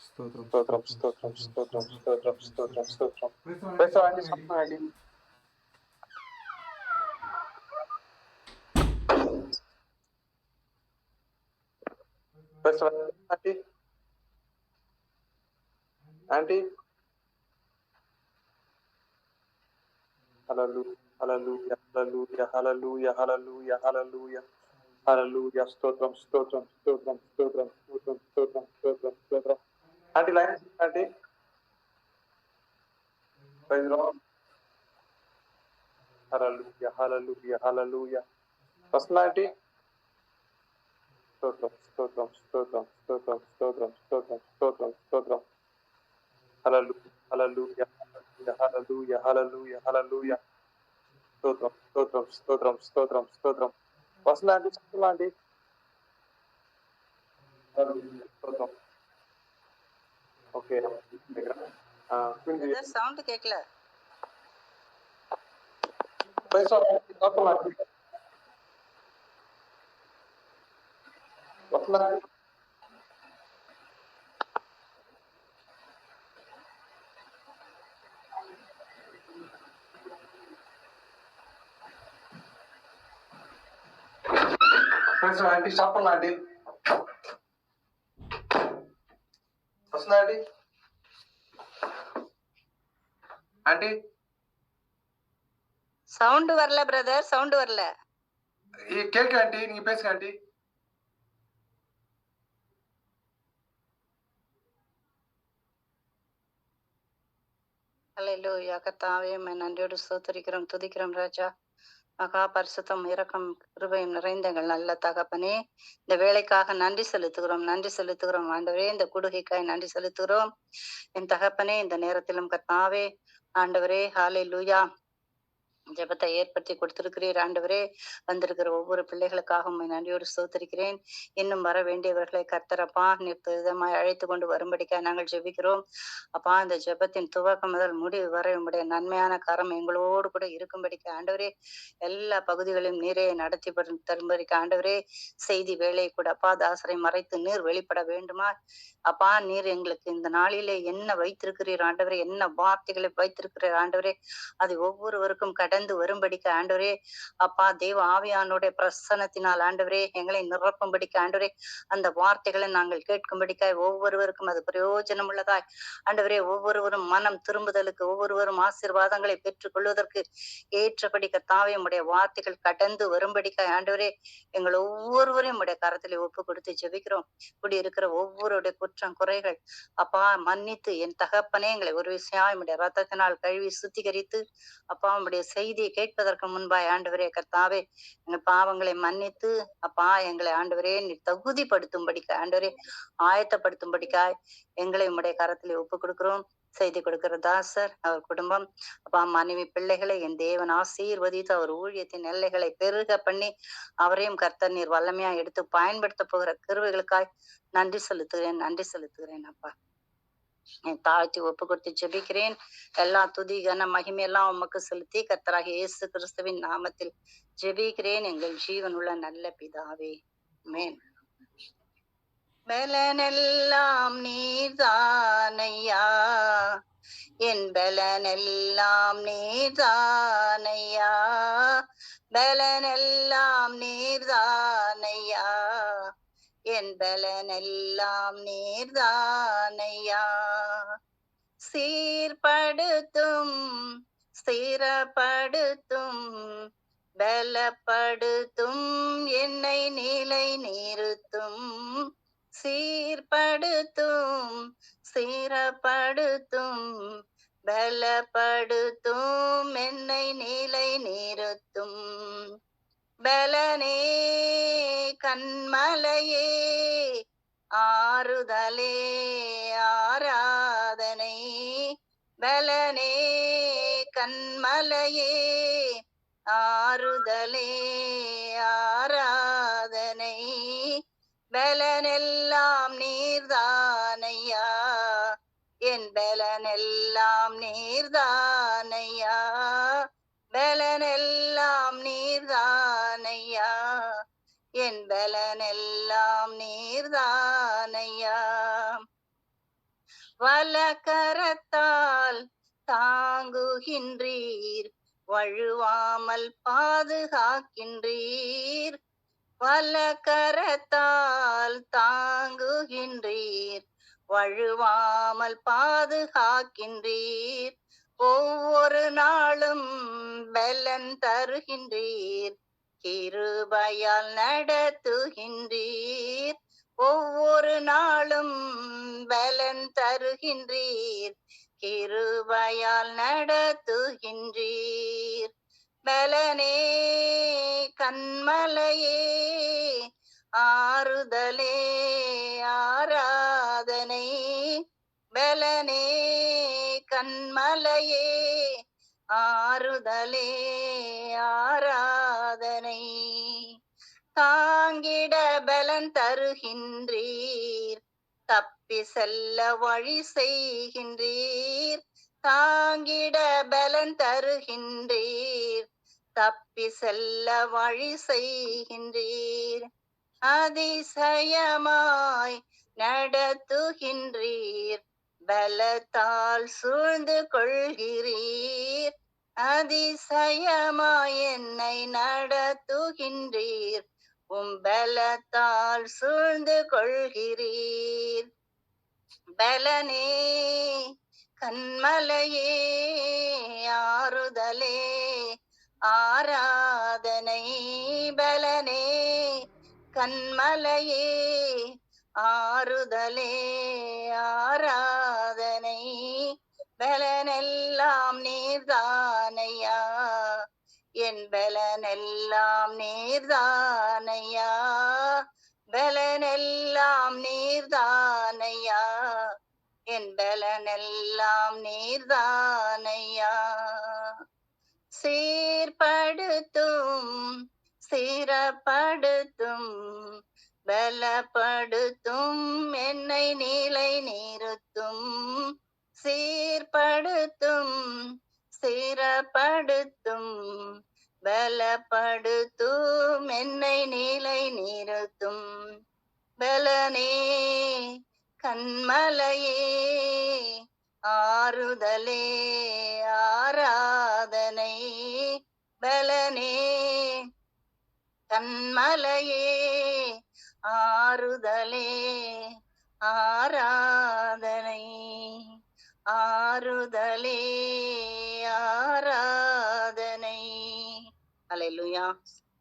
స్తోత్రం స్తోత్రం స్తోత్రం స్తోత్రం స్తోత్రం స్తోత్రం స్తోత్రం స్తోత్రం స్తోత్రం స్తోత్రం స్తోత్రం. క్రైస్తవానికి క్రైస్తవానికి స్వప్నం స్వప్నం అండి. క్రైస్తవానికి ఆంటీ హల్లెలూయా hallelujah hallelujah hallelujah hallelujah hallelujah హల్లెలూయా స్తోత్రం స్తోత్రం స్తోత్రం స్తోత్రం స్తోత్రం స్తోత్రం స్తోత్రం స్తోత్రం. Aunty line aunty praise lord. Hallelujah hallelujah hallelujah. వస్తుందా ఆంటీ? స్తోత్రం స్తోత్రం స్తోత్రం స్తోత్రం స్తోత్రం స్తోత్రం స్తోత్రం స్తోత్రం. హల్లెలూయా హల్లెలూయా హల్లెలూయా హల్లెలూయా హల్లెలూయా. స్తోత్రం స్తోత్రం స్తోత్రం స్తోత్రం స్తోత్రం. వస్తుందా ఆంటీ? చెప్తున్నా ఆంటీ. స్తోత్రం. ఓకే దగ్గర సౌండ్ కేకల ఆంటీ చెప్పండి ఆంటీ. వస్తుందా ఆంటీ? ஆண்டி சவுண்ட் வரல பிரதர், சவுண்ட் வரல. கேட்க ஆண்டி, நீங்க பேசுங்க ஆண்டி. அல்லேலூயா. கர்த்தாவே உம்மை நன்றியோடு ஸ்தோத்திரிக்கிறோம், துதிக்கிறோம் ராஜா. மகா பரிசுத்தம், இரக்கம், கிருபையும் நிறைந்த எங்கள் நல்ல தகப்பனே, இந்த வேலைக்காக நன்றி செலுத்துகிறோம், நன்றி செலுத்துகிறோம் ஆண்டவரே. இந்த குடுகைக்காய் நன்றி செலுத்துகிறோம் என் தகப்பனே. இந்த நேரத்திலும் கர்த்தாவே ஆண்டவரே ஹல்லேலூயா ஜெபத்தை ஏற்படுத்தி கொடுத்திருக்கிறீர் ஆண்டவரே. வந்திருக்கிற ஒவ்வொரு பிள்ளைகளுக்காக உம்மை நன்றியோடு ஸ்தோத்திரிக்கிறேன். இன்னும் வர வேண்டியவர்களை கர்த்தரப்பா நிறுத்தமாய் அழைத்து கொண்டு வரும்படிக்காக நாங்கள் ஜெபிக்கிறோம் அப்பா. இந்த ஜெபத்தின் துவக்கம் முதல் முடிவு வரை உம்முடைய நன்மையான கரம் எங்களோடு கூட இருக்கும்படிக்கு ஆண்டவரே. எல்லா பகுதிகளையும் நீரே நடத்தி தரும்படிக்கு ஆண்டவரே. செய்தி வேலை கூட அப்பா தாசரை மறைத்து நீர் வெளிப்பட வேண்டுமா அப்பா. நீர் எங்களுக்கு இந்த நாளிலே என்ன வைத்திருக்கிறீர் ஆண்டவரே, என்ன வார்த்தைகளை வைத்திருக்கிறீர் ஆண்டவரே, அது ஒவ்வொருவருக்கும் கடந்து வரும்படிக்கு ஆண்டவரே. அப்பா தேவ ஆவியானுடைய பிரசன்னத்தினால் ஆண்டவரே எங்களை நிரப்பும்படிக்கு ஆண்டவரே. அந்த வார்த்தைகளை நாங்கள் கேட்கும்படிக்காய் ஒவ்வொருவருக்கும் அது பிரயோஜனம் உள்ளதாய் ஆண்டவரே. ஒவ்வொருவரும் மனம் திரும்புதலுக்கு, ஒவ்வொருவரும் ஆசீர்வாதங்களை பெற்றுக் கொள்வதற்கு ஏற்றபடி கர்த்தாவே உம்முடைய வார்த்தைகள் கடந்து வரும்படிக்காய் ஆண்டவரே. எங்கள் ஒவ்வொருவரையும் உம்முடைய கரத்திலே ஒப்பு கொடுத்து ஜெபிக்கிறோம். இப்படி இருக்கிற ஒவ்வொருடைய குற்றம் குறைகள் அப்பா மன்னித்து என் தகப்பனே எங்களை ஒரு விஷயம் உம்முடைய ரத்தத்தினால் கழுவி சுத்திகரித்து அப்பா உம்முடைய செய்தியை கேட்பதற்கு முன்பாய் ஆண்டவரே கர்த்தாவே எங்கள் பாவங்களை மன்னித்து அப்பா எங்களை ஆண்டவரே நீ தகுதிப்படுத்தும்படிக்க ஆண்டவரே ஆயத்தப்படுத்தும்படிக்காய் எங்களை உம்முடைய கரத்திலே ஒப்பு கொடுக்கிறோம். செய்தி கொடுக்கிற தாசர், அவர் குடும்பம், அப்பா மனைவி, பிள்ளைகளை என் தேவன் ஆசீர்வதித்து அவர் ஊழியத்தின் எல்லைகளை பெருக பண்ணி அவரையும் கர்த்தர் நீர் வல்லமையா எடுத்து பயன்படுத்த போகிற கிருபைகளுக்காய் நன்றி செலுத்துகிறேன், நன்றி செலுத்துகிறேன் அப்பா. என் தாழ்த்தி ஒப்பு கொடுத்து ஜெபிக்கிறேன். எல்லா துதி கன மகிமையெல்லாம் உமக்கு செலுத்தி கர்த்தராகிய இயேசு கிறிஸ்துவின் நாமத்தில் ஜெபிக்கிறேன் எங்கள் ஜீவனுள்ள நல்ல பிதாவே, ஆமென். பலனெல்லாம் நீர்தானையா, என் பலனெல்லாம் நீர்தானையா, பலனெல்லாம் நீர்தானையா, என் பலனெல்லாம் நீர்தானையா. சீர்படுத்தும், ஸ்திரப்படுத்தும், பலப்படுத்தும், என்னை நிலை நிறுத்தும். சீர்படுத்தும், ஸ்திரப்படுத்தும், பலப்படுத்தும், என்னை நிலை நிறுத்தும். பலனே கண்மலையே, ஆறுதலே ஆராதனை. பலனே கண்மலையே, ஆறுதலே ஆராதனை. பலனெல்லாம் நீர்தானையா, என் பலனெல்லாம் நீர்தானையா, பலனெல்லாம் நீர்தானையா, என் பலனெல்லாம் நீர்தானையா. வலக்கரத்தால் தாங்குகின்றீர், வழுவாமல் பாதுகாக்கின்றீர். வலக்கரத்தால் தாங்குகின்றீர், வழுவாமல் பாதுகாக்கின்றீர். ஒவ்வொரு நாளும் பலன் தருகின்றீர், கிருபையால் நடத்துகின்றீர். ஒவ்வொரு நாளும் பலன் தருகின்றீர், கிருபையால் நடத்துகின்றீர். பலனே கண்மலையே, ஆறுதலே ஆராதனை. பலனே கண்மலையே, ஆறுதலே ஆராதனை. தாங்கிட பலன் தருகின்றீர், தப்பி செல்ல வழி செய்கின்றீர். தாங்கிட பலன் தருகின்றீர், தப்பி செல்ல வழி செய்கின்றீர். அதிசயமாய் நடத்துகின்றீர், பலத்தால் சூழ்ந்து கொள்கிறீர். அதிசயமாய் என்னை நடத்துகின்றீர், பலத்தால் சூழ்ந்து கொள்கிறீர். பலனே கண்மலையே, ஆறுதலே ஆராதனை. பலனே கண்மலையே, ஆறுதலே ஆராதனை. பலனெல்லாம் நீர்தானையா, என் பலனெல்லாம் நீர்தானையா. பலனெல்லாம் நீர்தானையா, என் பலனெல்லாம் நீர்தானையா. சீர்படுத்தும் சிறப்படுத்தும், பலப்படுத்தும், என்னை நிலை நிறுத்தும். சீர்படுத்தும் சிறப்படுத்தும், பலப்படுத்தும், என்னை நிலை நிறுத்தும். பலனே கண்மலையே, ஆறுதலே ஆராதனை. பலனே கண்மலையே, ஆறுதலே ஆராதனை. ஆறுதலே ஆராதனை. அல்லேலூயா.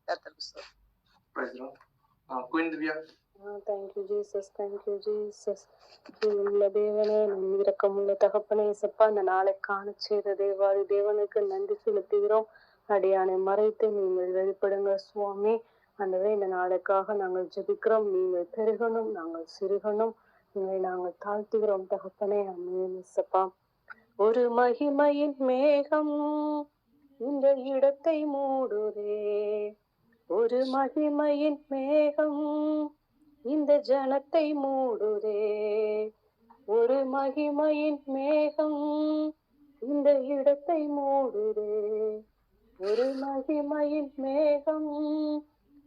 கர்த்தருக்கு ஸ்தோத்திரம். Praise the Lord. Queen Divya. Thank you, Jesus. Thank you, Jesus. உள்ள தேவனே, நம் இரக்கமுள்ள தகப்பனே, சப்பா இந்த நாளை காண செய்த தேவாதி தேவனுக்கு நன்றி செலுத்துகிறோம். அடியானை மறைத்து நீங்கள் வெளிப்படுங்க சுவாமி. ஆண்டவரே, இந்த நாளுக்காக நாங்கள் ஜெபிக்கிறோம். நீங்கள் பெருகணும், நாங்கள் சிறுகணும். உங்களை நாங்கள் தாழ்த்துகிறோம் தகப்பனே. ஆமென் சப்பா. ஒரு மகிமையின் மேகம் இந்த இடத்தை மூடுதே, ஒரு மகிமையின் மேகம் இந்த ஜனத்தை மூடுதே. ஒரு மகிமையின் மேகம் இந்த இடத்தை மூடுதே, ஒரு மகிமையின் மேகம்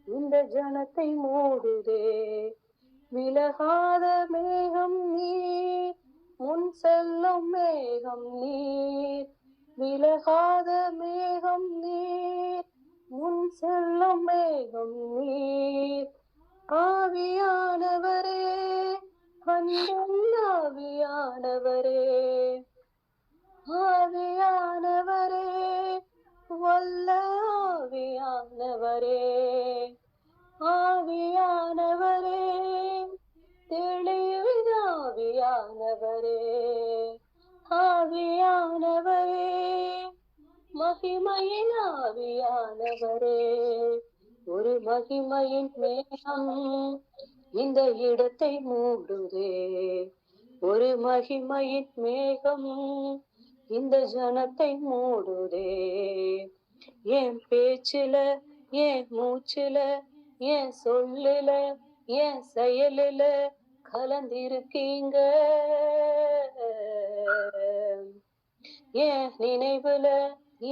இந்த ஜனத்தை மூடுதே. விலகாத மேகம் நீர், முன் செல்லும் மேகம் நீர். விலகாத மேகம் நீர், முன் செல்லும் மேகம் நீர். ஆவியானவரே, அன்பின் ஆவியானவரே, ஆவியானவரே, வல்ல ஆவியானவரே, ஆவியானவரே, தெளிவின் ஆவியானவரே, ஆவியானவரே, மகிமையின் ஆவியானவரே. ஒரு மகிமையின் மேகம் இந்த இடத்தை மூடுதே, ஒரு மகிமையின் மேகம் இந்த ஜனத்தை மூடுதே. என் பேச்சில, என் மூச்சில, என் சொல்லில, என் செயலில கலந்திருக்கீங்க. என் நினைவுல,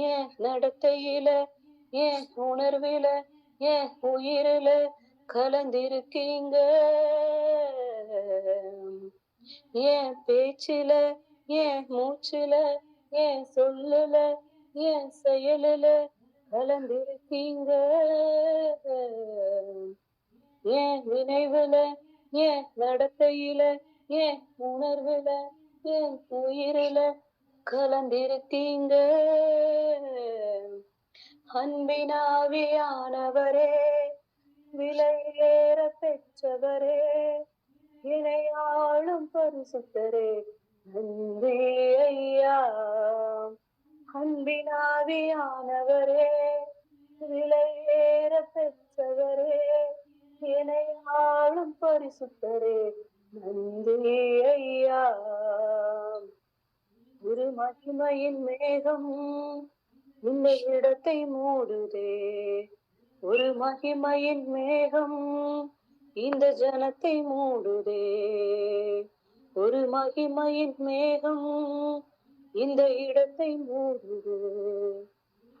என் நடத்தையில, என் உணர்வில, என் உயிரில கலந்திருக்கீங்க. என் பேச்சில, என் மூச்சுல, என் சொல்லுல, என் செயலுல கலந்திருக்கீங்க. என் நினைவுல, என் நடத்தையில, என் உணர்வுல, என் உயிரில கலந்திருக்கீங்க. அன்பினாவியானவரே, விலையேற பெற்றவரே, இணையாளும் பரிசுத்தரே, நன்றி ஐயா. அன்பினாவியானவரே, விலையேற பெற்றவரே, இணையாளும் பரிசுத்தரே, நன்றி ஐயா. ஒரு மகிமையின் மேகம் இந்த இடத்தை மூடுதே, ஒரு மகிமையின் மேகம் இந்த ஜனத்தை மூடுதே, ஒரு மகிமையின் மேகம் இந்த இடத்தை மூடுதே,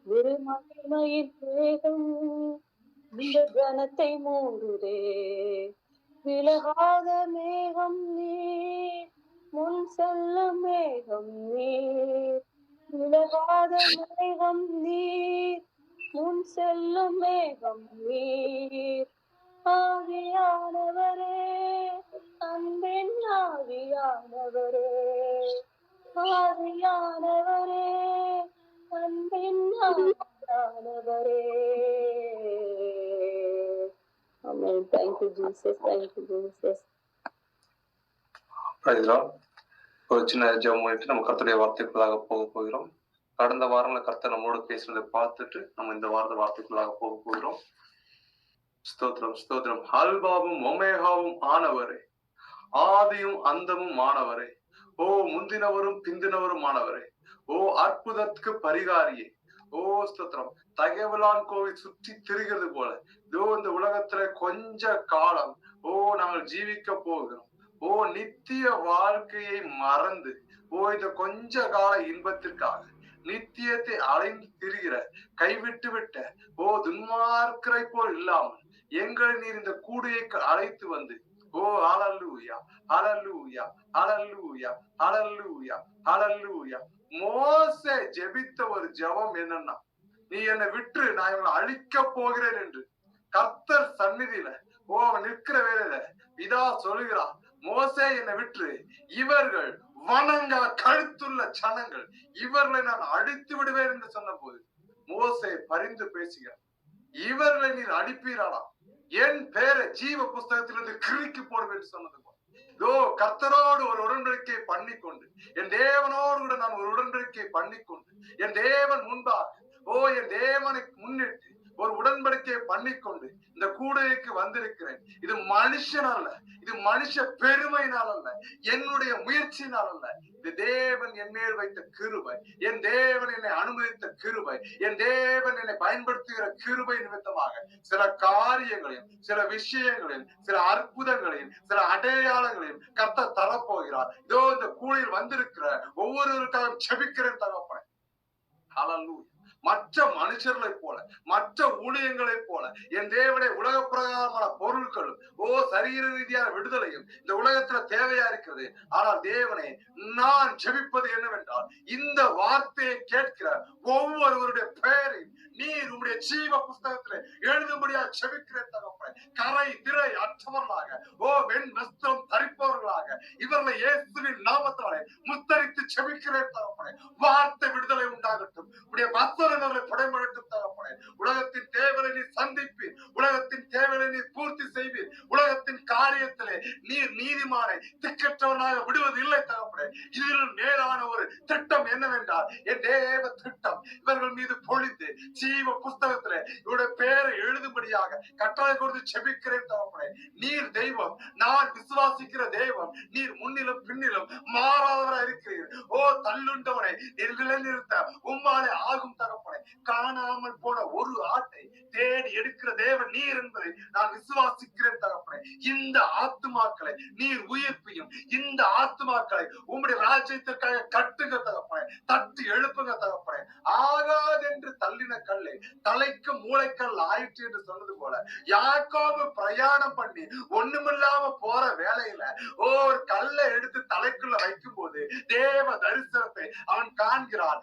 ஒரு மகிமையின் மேகம் இந்த ஜனத்தை மூடுதே. விலகாத மேகம் நீர், முன் செல்லும் மேகம் நீர், விலகாத மேகம் நீர், முன் செல்லும் மேகம் நீர். ஆவியானவரே, அன்பின் ஆவியானவரே, ஆவியானவரே, அன்பின் ஆவியானவரே. ஆமென். Thank you Jesus. Thank you Jesus. ஒரு சின்ன ஜெபம் பண்ணிட்டு நம்ம கர்த்தருடைய வார்த்தைக்குள்ளாக போக போகிறோம். கடந்த வாரங்களை கர்த்தர் நம்மோடு பேசுறதை பார்த்துட்டு நம்ம இந்த வார்த்தைக்குள்ளாக போக போகிறோம். ஸ்தோத்திரம் ஸ்தோத்திரம். அல்பாவும் ஒமேகாவும் ஆனவரே, ஆதியும் அந்தமும் ஆனவரே, ஓ முந்தினவரும் பிந்தினவரும் ஆனவரே, ஓ அற்புதத்துக்கு பரிகாரியே, ஓ ஸ்தோத்திரம். தகவலான் கோவில் சுற்றி திரிகிறது போல இந்த உலகத்துல கொஞ்ச காலம் நாங்கள் ஜீவிக்க போகிறோம். நித்திய வாழ்க்கையை மறந்து இந்த கொஞ்ச கால இன்பத்திற்காக நித்தியத்தை அலைந்து திரிகிற கைவிட்டு விட்ட துன்மார்க்கரை போல் இல்லாமல் எங்களை நீர் இந்த கூடையை அழைத்து வந்து ஹல்லேலூயா ஹல்லேலூயா ஹல்லேலூயா ஹல்லேலூயா ஹல்லேலூயா. மோசே ஜெபித்த ஒரு ஜெபம் என்னன்னா, நீ என்னை விட்டு நான் இவங்களை அழிக்க போகிறேன் என்று கர்த்தர் சந்நிதியில அவன் நிற்கிற வேலையில இதா சொல்லுகிறான், மோசே என்னை விட்டு இவர்கள் வணங்க கழுத்துள்ள சனங்கள், இவர்களை நான் அழித்து விடுவேன் என்று சொன்ன போது மோசே பரிந்து பேசுகிறார், இவர்களை நீர் அடிப்பீரானா, என் பேரை ஜீவ புஸ்தகத்திலிருந்து கிறுக்கி போடுவேன் சொன்னது போல கர்த்தரோடு ஒரு உடன்படிக்கை பண்ணிக்கொண்டு, என் தேவனோடு கூட நான் ஒரு உடன்படிக்கை பண்ணிக்கொண்டு, என் தேவன் முன்பாக என் தேவனை முன்னிட்டு ஒரு உடன்படிக்கையை பண்ணிக்கொண்டு இந்த கூடைக்கு வந்திருக்கிறேன். இது மனுஷன் அல்ல, இது மனுஷ பெருமையினால் அல்ல, என்னுடைய முயற்சியினால் அல்ல, இது தேவன் என் மேல் வைத்த கிருபை, என் தேவன் என்னை அனுமதித்த கிருபை, என் தேவன் என்னை பயன்படுத்துகிற கிருபை நிமித்தமாக சில காரியங்களையும் சில விஷயங்களையும் சில அற்புதங்களையும் சில அடையாளங்களையும் கர்த்தர் தரப்போகிறார். இந்த கூடையில் வந்திருக்கிற ஒவ்வொருவருக்காக செபிக்கிறேன் தகப்பனே. ஹல்லேலூயா. மற்ற மனுஷர்களை போல மற்ற ஊழியங்களை போல என் தேவனை உலக பிரகாரமான பொருட்களும் சரீர ரீதியான விடுதலையும் இந்த உலகத்துல தேவையா இருக்கிறது. ஆனால் தேவனை நான் ஜெபிப்பது என்னவென்றால், இந்த வார்த்தையை கேட்கிற ஒவ்வொருவருடைய பெயரையும் நீர் உடைய ஜீவ புஸ்தகத்துல எழுதும்படியா ஜெபிக்கிறேன் தகப்பனே. கரை திரை அற்றவர்களாக வெண் வஸ்திரம் தரிப்பவர்களாக இவர்களை இயேசுவின் நாமத்தினாலே முத்தரித்து ஜெபிக்கிறேன் தகப்பனே. வார்த்தை விடுதலை உண்டாகட்டும், உடைய வசனங்களை படைமழட்டும் தகப்பனே. உலகத்தின் தேவையை நீர் சந்திப்பீர், உலகத்தின் தேவையை நீர் பூர்த்தி செய்வீர். உலகத்தின் காரியத்திலே நீர் நீதிமானை திக்கற்றவனாக விடுவது இல்லை தகப்பனே. இதில் மேலான ஒரு திட்டம் என்னவென்றால், என் தேவ திட்டம் இவர்கள் மீது பொழிந்து ஜீவ புஸ்தகத்திலே இவருடைய பெயரை எழுதும்படியாக கட்டளை கொடுத்து செபிக்கிறேன் தகப்பனே. நீர் தெய்வம், நான் விசுவாசிக்கிற தெய்வம், நீர் முன்னிலும் பின்னிலும் மாறாதவராக இருக்கிறீர். தள்ளுண்டவனை நிலைநிறுத்த உம்மாலே ஆகும் தகப்பனே. காணாமல் போன ஒரு ஆட்டை தேடி எடுக்கிற தேவன் நீர் என்பதை நான் விசுவாசிக்கிறேன் தகப்பனே. இந்த ஆத்துமாக்களை நீர் உயிர்ப்பியும், இந்த ஆத்துமாக்களை உம்முடைய ராஜ்யத்திற்காக கட்டுங்க தகப்பனே, தட்டி எழுப்புங்க தகப்பனே. ஆகாது என்று தள்ளின கல்லை தலைக்கு மூளைக்கல் ஆயிற்று என்று சொன்னது போல யாக்கோபு பிரயாணம் பண்ணி ஒண்ணுமில்லாம போற வேலையில ஒரு கல்லை எடுத்து தலை தேவ தரிசனத்தை அவன் காண்கிறான்.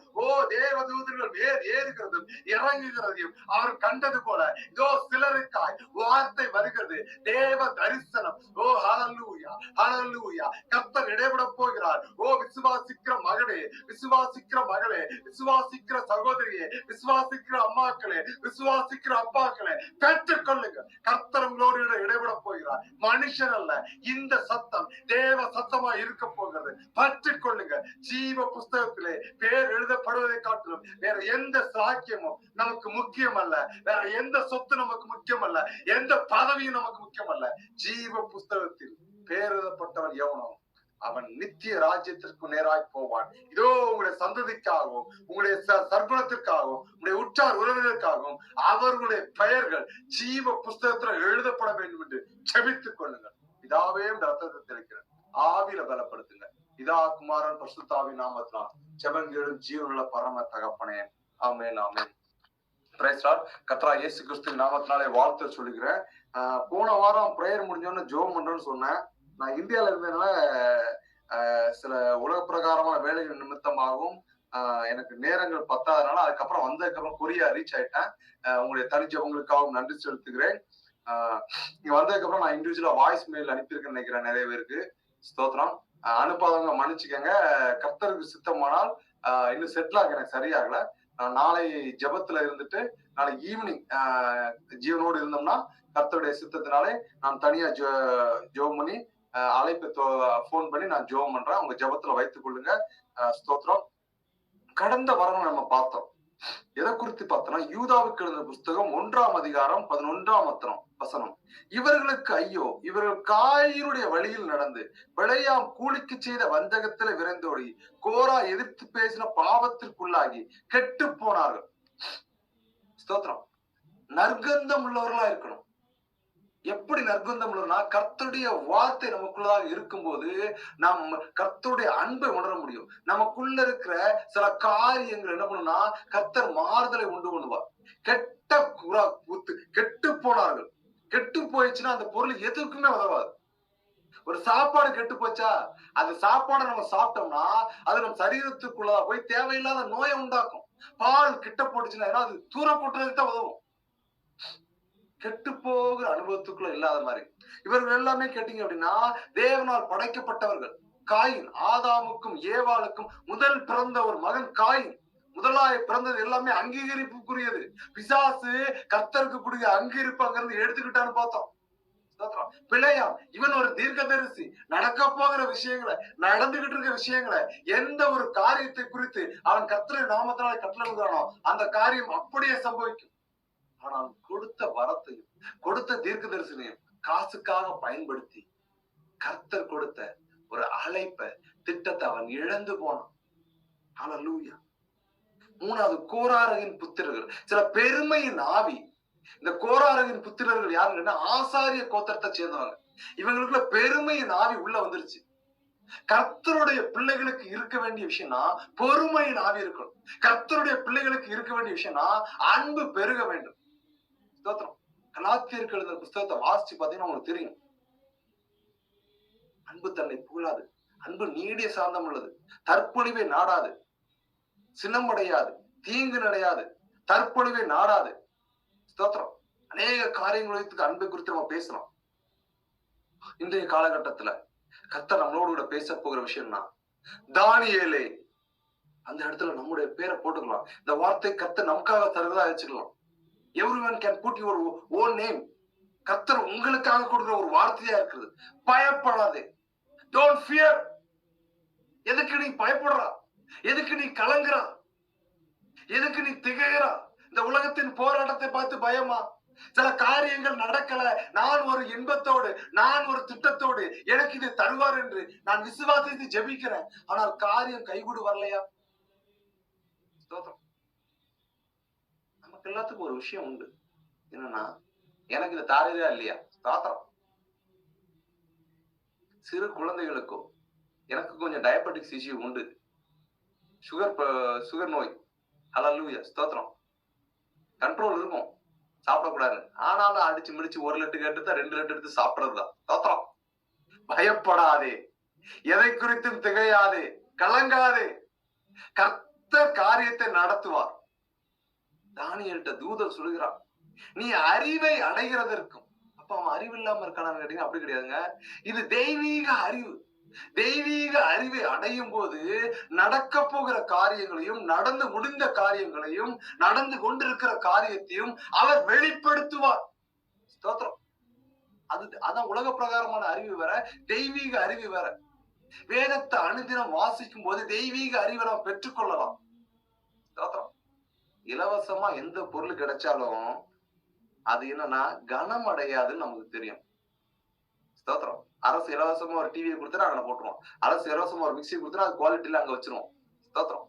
தேவ தூதர்கள் ஏறுகிறதும் இறங்குகிறதையும் அவர் கண்டது போல இதோ சிலருக்காய் வார்த்தை வருகிறது. தேவ தரிசனம். ஹல்லேலூயா, ஹல்லேலூயா. கர்த்தர் இடைபட போகிறார். விசுவாசிக்கிற மகனே, விசுவாசிக்கிற மகளே, விசுவாசிக்கிற சகோதரியே, விசுவாசிக்கிற அம்மாக்களே, விசுவாசிக்கிற அப்பாக்களே, பெற்றுக்கொள்ளுங்க. கர்த்தர் உங்களோடு இடைபட போகிறார். மனுஷன் அல்ல, இந்த சத்தம் தேவ சத்தமா இருக்க போகிறது. பற்றுக்கொள்ளுங்க. ஜீவ புஸ்தகத்திலே பேர் எழுதப்படுவதை காட்டிலும் வேற எந்த சாக்கியமும் நமக்கு முக்கியம் அல்ல. வேற எந்த சொத்து நமக்கு முக்கியம் அல்ல. எந்த பதவியும் நமக்கு முக்கியம் அல்ல. ஜீவ புஸ்தகத்தில் பேர் எழுதப்பட்டவன் எவனோ அவன் நித்திய ராஜ்யத்திற்கு நேராய் போவான். இதோ உங்களுடைய சந்ததிக்காகவும் உங்களுடைய சர்க்குணத்திற்காகவும் உங்களுடைய உற்றார் உறவினருக்காகவும் அவர்களுடைய பெயர்கள் ஜீவ புஸ்தகத்தில் எழுதப்பட வேண்டும் என்று செபித்துக் கொள்ளுங்கள். இதாவே ரத்தத்தை தெளிக்கிறேன். ஆவியில பலப்படுத்துங்க. இதா குமாரன் பரிசுத்தாவின் நாமத்தினால் ஜெபங்களும் ஜீவனுள்ள பரம தகப்பனே. Amen, amen. Praise lord. கர்த்தராகிய இயேசு கிறிஸ்துவின் நாமத்தினாலே வாழ்த்து சொல்லுகிறேன். போன வாரம் பிரேயர் முடிஞ்சோன்னு ஜெபம் பண்றேன்னு சொன்னேன். நான் இந்தியால இருந்ததுனால சில உலக பிரகாரமான வேலைகள் நிமித்தமாகவும் எனக்கு நேரங்கள் பத்தாதனால அதுக்கப்புறம் வந்ததுக்கப்புறம் கொரியா ரீச் ஆயிட்டேன். உங்களுடைய தனிஜபங்களுக்காகவும் நன்றி செலுத்துகிறேன். இங்க வந்ததுக்கப்புறம் நான் இண்டிவிஜுவலா வாய்ஸ் மெயில் அனுப்பியிருக்கேன்னு நினைக்கிறேன் நிறைய பேருக்கு. ஸ்தோத்திரம். அனுப்பாதவங்க மன்னிச்சுக்கங்க. கர்த்தருக்கு சித்தமானால் இன்னும் செட்டில் ஆக எனக்கு சரியாகல. நாளை ஜபத்துல இருந்துட்டு நாளை ஈவினிங் ஜீவனோடு இருந்தோம்னா கர்த்தருடைய சித்தத்தினாலே நான் தனியா ஜெபம் பண்ணி அழைப்பு போன் பண்ணி நான் ஜெபம் பண்றேன். உங்க ஜபத்துல வைத்துக் கொள்ளுங்க. ஸ்தோத்திரம். கடந்த வாரம் நம்ம பார்த்தோம். எதை குறித்து பார்த்தோம்னா யூதாவுக்கு எழுதின புஸ்தகம் 1ஆம் அதிகாரம் 11ஆம் வசனம். இவர்களுக்கு ஐயோ, இவர்கள் காயினுடைய வழியில் நடந்து விளையாம் கூலிக்கு செய்த வஞ்சகத்துல விரைந்தோடி கோரா எதிர்த்து பேசின பாவத்திற்குள்ளாகி கெட்டு போனார்கள். ஸ்தோத்திரம். நற்கந்தம் உள்ளவர்களா இருக்கணும். எப்படி நற்கந்தம் உள்ளனா கர்த்தருடைய வார்த்தை நமக்குள்ளதாக இருக்கும்போது நாம் கர்த்தருடைய அன்பை உணர முடியும். நமக்குள்ள இருக்கிற சில காரியங்கள் என்ன பண்ணும்னா கர்த்தர் மாறுதலை உண்டு பண்ணுவார். கெட்டு போனார்கள். கெட்டு போயிடுச்சுன்னா அந்த பொருள் எதுக்குமே உதவாது. ஒரு சாப்பாடு கெட்டு போச்சா அந்த சாப்பாடை நம்ம சாப்பிட்டோம்னா அது நம்ம சரீரத்துக்குள்ளதா போய் தேவையில்லாத நோயை உண்டாக்கும். பால் கிட்ட போட்டுச்சுன்னா அது தூர போட்டுறதுக்கு தான் உதவும். கெட்டு போகிற அனுபவத்துக்குள்ள இல்லாத மாதிரி இவர்கள் எல்லாமே கேட்டீங்க அப்படின்னா தேவனால் படைக்கப்பட்டவர்கள். காயின், ஆதாமுக்கும் ஏவாளுக்கும் முதல் பிறந்த ஒரு மகன் காயின். முதலாய் பிறந்தது எல்லாமே அங்கீகரிப்புக்குரியது. பிசாசு கர்த்தருக்கு கூடிய அங்கீகரிப்பு அங்கிருந்து எடுத்துக்கிட்டான்னு பார்த்தோம். பிழையாம், இவன் ஒரு தீர்க்கதரிசி. நடக்க போகிற விஷயங்களை, நடந்துகிட்டு இருக்க விஷயங்களை, எந்த ஒரு காரியத்தை குறித்து அவன் கர்த்தருடைய நாமத்தினால கட்டளையிடுறானோ அந்த காரியம் அப்படியே சம்பவிக்கும். ஆனால் கொடுத்த வரத்தையும் கொடுத்த தீர்க்க தரிசனையும் காசுக்காக பயன்படுத்தி கர்த்தர் கொடுத்த ஒரு அழைப்ப திட்டத்தை அவன் இழந்து போனான். ஹல்லேலூயா. 3வது கோராரகின் புத்திரர்கள். சில பெருமையின் ஆவி. இந்த கோராரகின் புத்திரர்கள் யாருன்னா ஆசாரிய கோத்திரத்தை சேர்ந்தவங்க. இவங்களுக்குள்ள பெருமையின் ஆவி உள்ள வந்துருச்சு. கர்த்தருடைய பிள்ளைகளுக்கு இருக்க வேண்டிய விஷயம்னா பொறுமையின் ஆவி இருக்கணும். கர்த்தருடைய பிள்ளைகளுக்கு இருக்க வேண்டிய விஷயம்னா அன்பு பெருக வேண்டும். கலாத்தியருக்கு எழுதின புஸ்தகத்தை வாசிச்சு பாத்தீங்கன்னா உங்களுக்கு தெரியும். அன்பு தன்னை புகழாது, அன்பு நீடிய சாந்தம் உள்ளது, தற்பொழிவை நாடாது, சினமடையாது, தீங்கு நடையாது, தற்பொழிவை நாடாது. ஸ்தோத்திரம். அநேக காரியங்களுக்கு அன்பை குறித்து நம்ம பேசலாம். இன்றைய காலகட்டத்துல கர்த்தர் நம்மளோடு கூட பேச போகிற விஷயம்னா தானியேலே. அந்த இடத்துல நம்முடைய பேரை போட்டுக்கலாம். இந்த வார்த்தை கர்த்தர் நமக்காக தருவதா வச்சுக்கலாம். Everyone can put your own name. கர்த்தர் உங்களுக்காக கொடுக்கிற ஒரு வார்த்தையா இருக்குது. பயப்படாதே. Don't fear. எதுக்கு நீ பயப்படுறா? எதுக்கு நீ கலங்குறா? எதுக்கு நீ திகைக்கிறா? இந்த உலகத்தின் போராட்டத்தை பார்த்து பயமா? சில காரியங்கள் நடக்கல, நான் ஒரு இன்பத்தோடு, நான் ஒரு திட்டத்தோடு எனக்கு இது தருவார் என்று நான் விசுவாசித்து ஜெபிக்கிறேன். ஆனால் காரியம் கைகூடு வரலையா? நமக்கு எல்லாத்துக்கும் ஒரு விஷயம் உண்டு. என்னன்னா எனக்கு இது தாரதா இல்லையா? ஸ்தோத்திரம். சிறு குழந்தைகளுக்கும் எனக்கு கொஞ்சம் டயபெட்டிக்ஸ் இஷ்யூ உண்டு. சுகர் நோய். ஹல்லேலூயா. ஸ்தோத்திரம். கண்ட்ரோல் இருக்கும், சாப்பிடக்கூடாது. ஆனாலும் அடிச்சு முடிச்சு 1 லிட்டர் எடுத்து 2 லிட்டர் எடுத்து சாப்பிடுறதுதான். ஸ்தோத்திரம். பயப்படாதே, எதை குறித்தும் திகையாதே. கலங்காதே, கர்த்தர் காரியத்தை நடத்துவார். தானியேல்கிட்ட தூதர் சொல்கிறார், நீ அறிவை அடைகிறதற்கும். அப்ப அவன் அறிவு இல்லாம இருக்கானான்னு கேட்டீங்கன்னா அப்படி கிடையாதுங்க. இது தெய்வீக அறிவு. தெய்வீக அறிவை அடையும் போது நடக்க போகிற காரியங்களையும், நடந்து முடிந்த காரியங்களையும், நடந்து கொண்டிருக்கிற காரியத்தையும் அவர் வெளிப்படுத்துவார். ஸ்தோத்திரம். அதான் உலக பிரகாரமான அறிவு வேற, தெய்வீக அறிவு வேற. வேதத்தை அனுதினம் வாசிக்கும் போது தெய்வீக அறிவை நாம் பெற்றுக்கொள்ளலாம். ஸ்தோத்திரம். இலவசமா எந்த பொருள் கிடைச்சாலும் அது என்னன்னா கனம் அடையாதுன்னு நமக்கு தெரியும். ஸ்தோத்திரம். அரசு இலவசமா ஒரு டிவியை கொடுத்துட்டு அங்க போட்டுருவோம். அரசு இலவசமா ஒரு மிக்சி கொடுத்துட்டு அது குவாலிட்டியில அங்க வச்சிருவோம். ஸ்தோத்திரம்.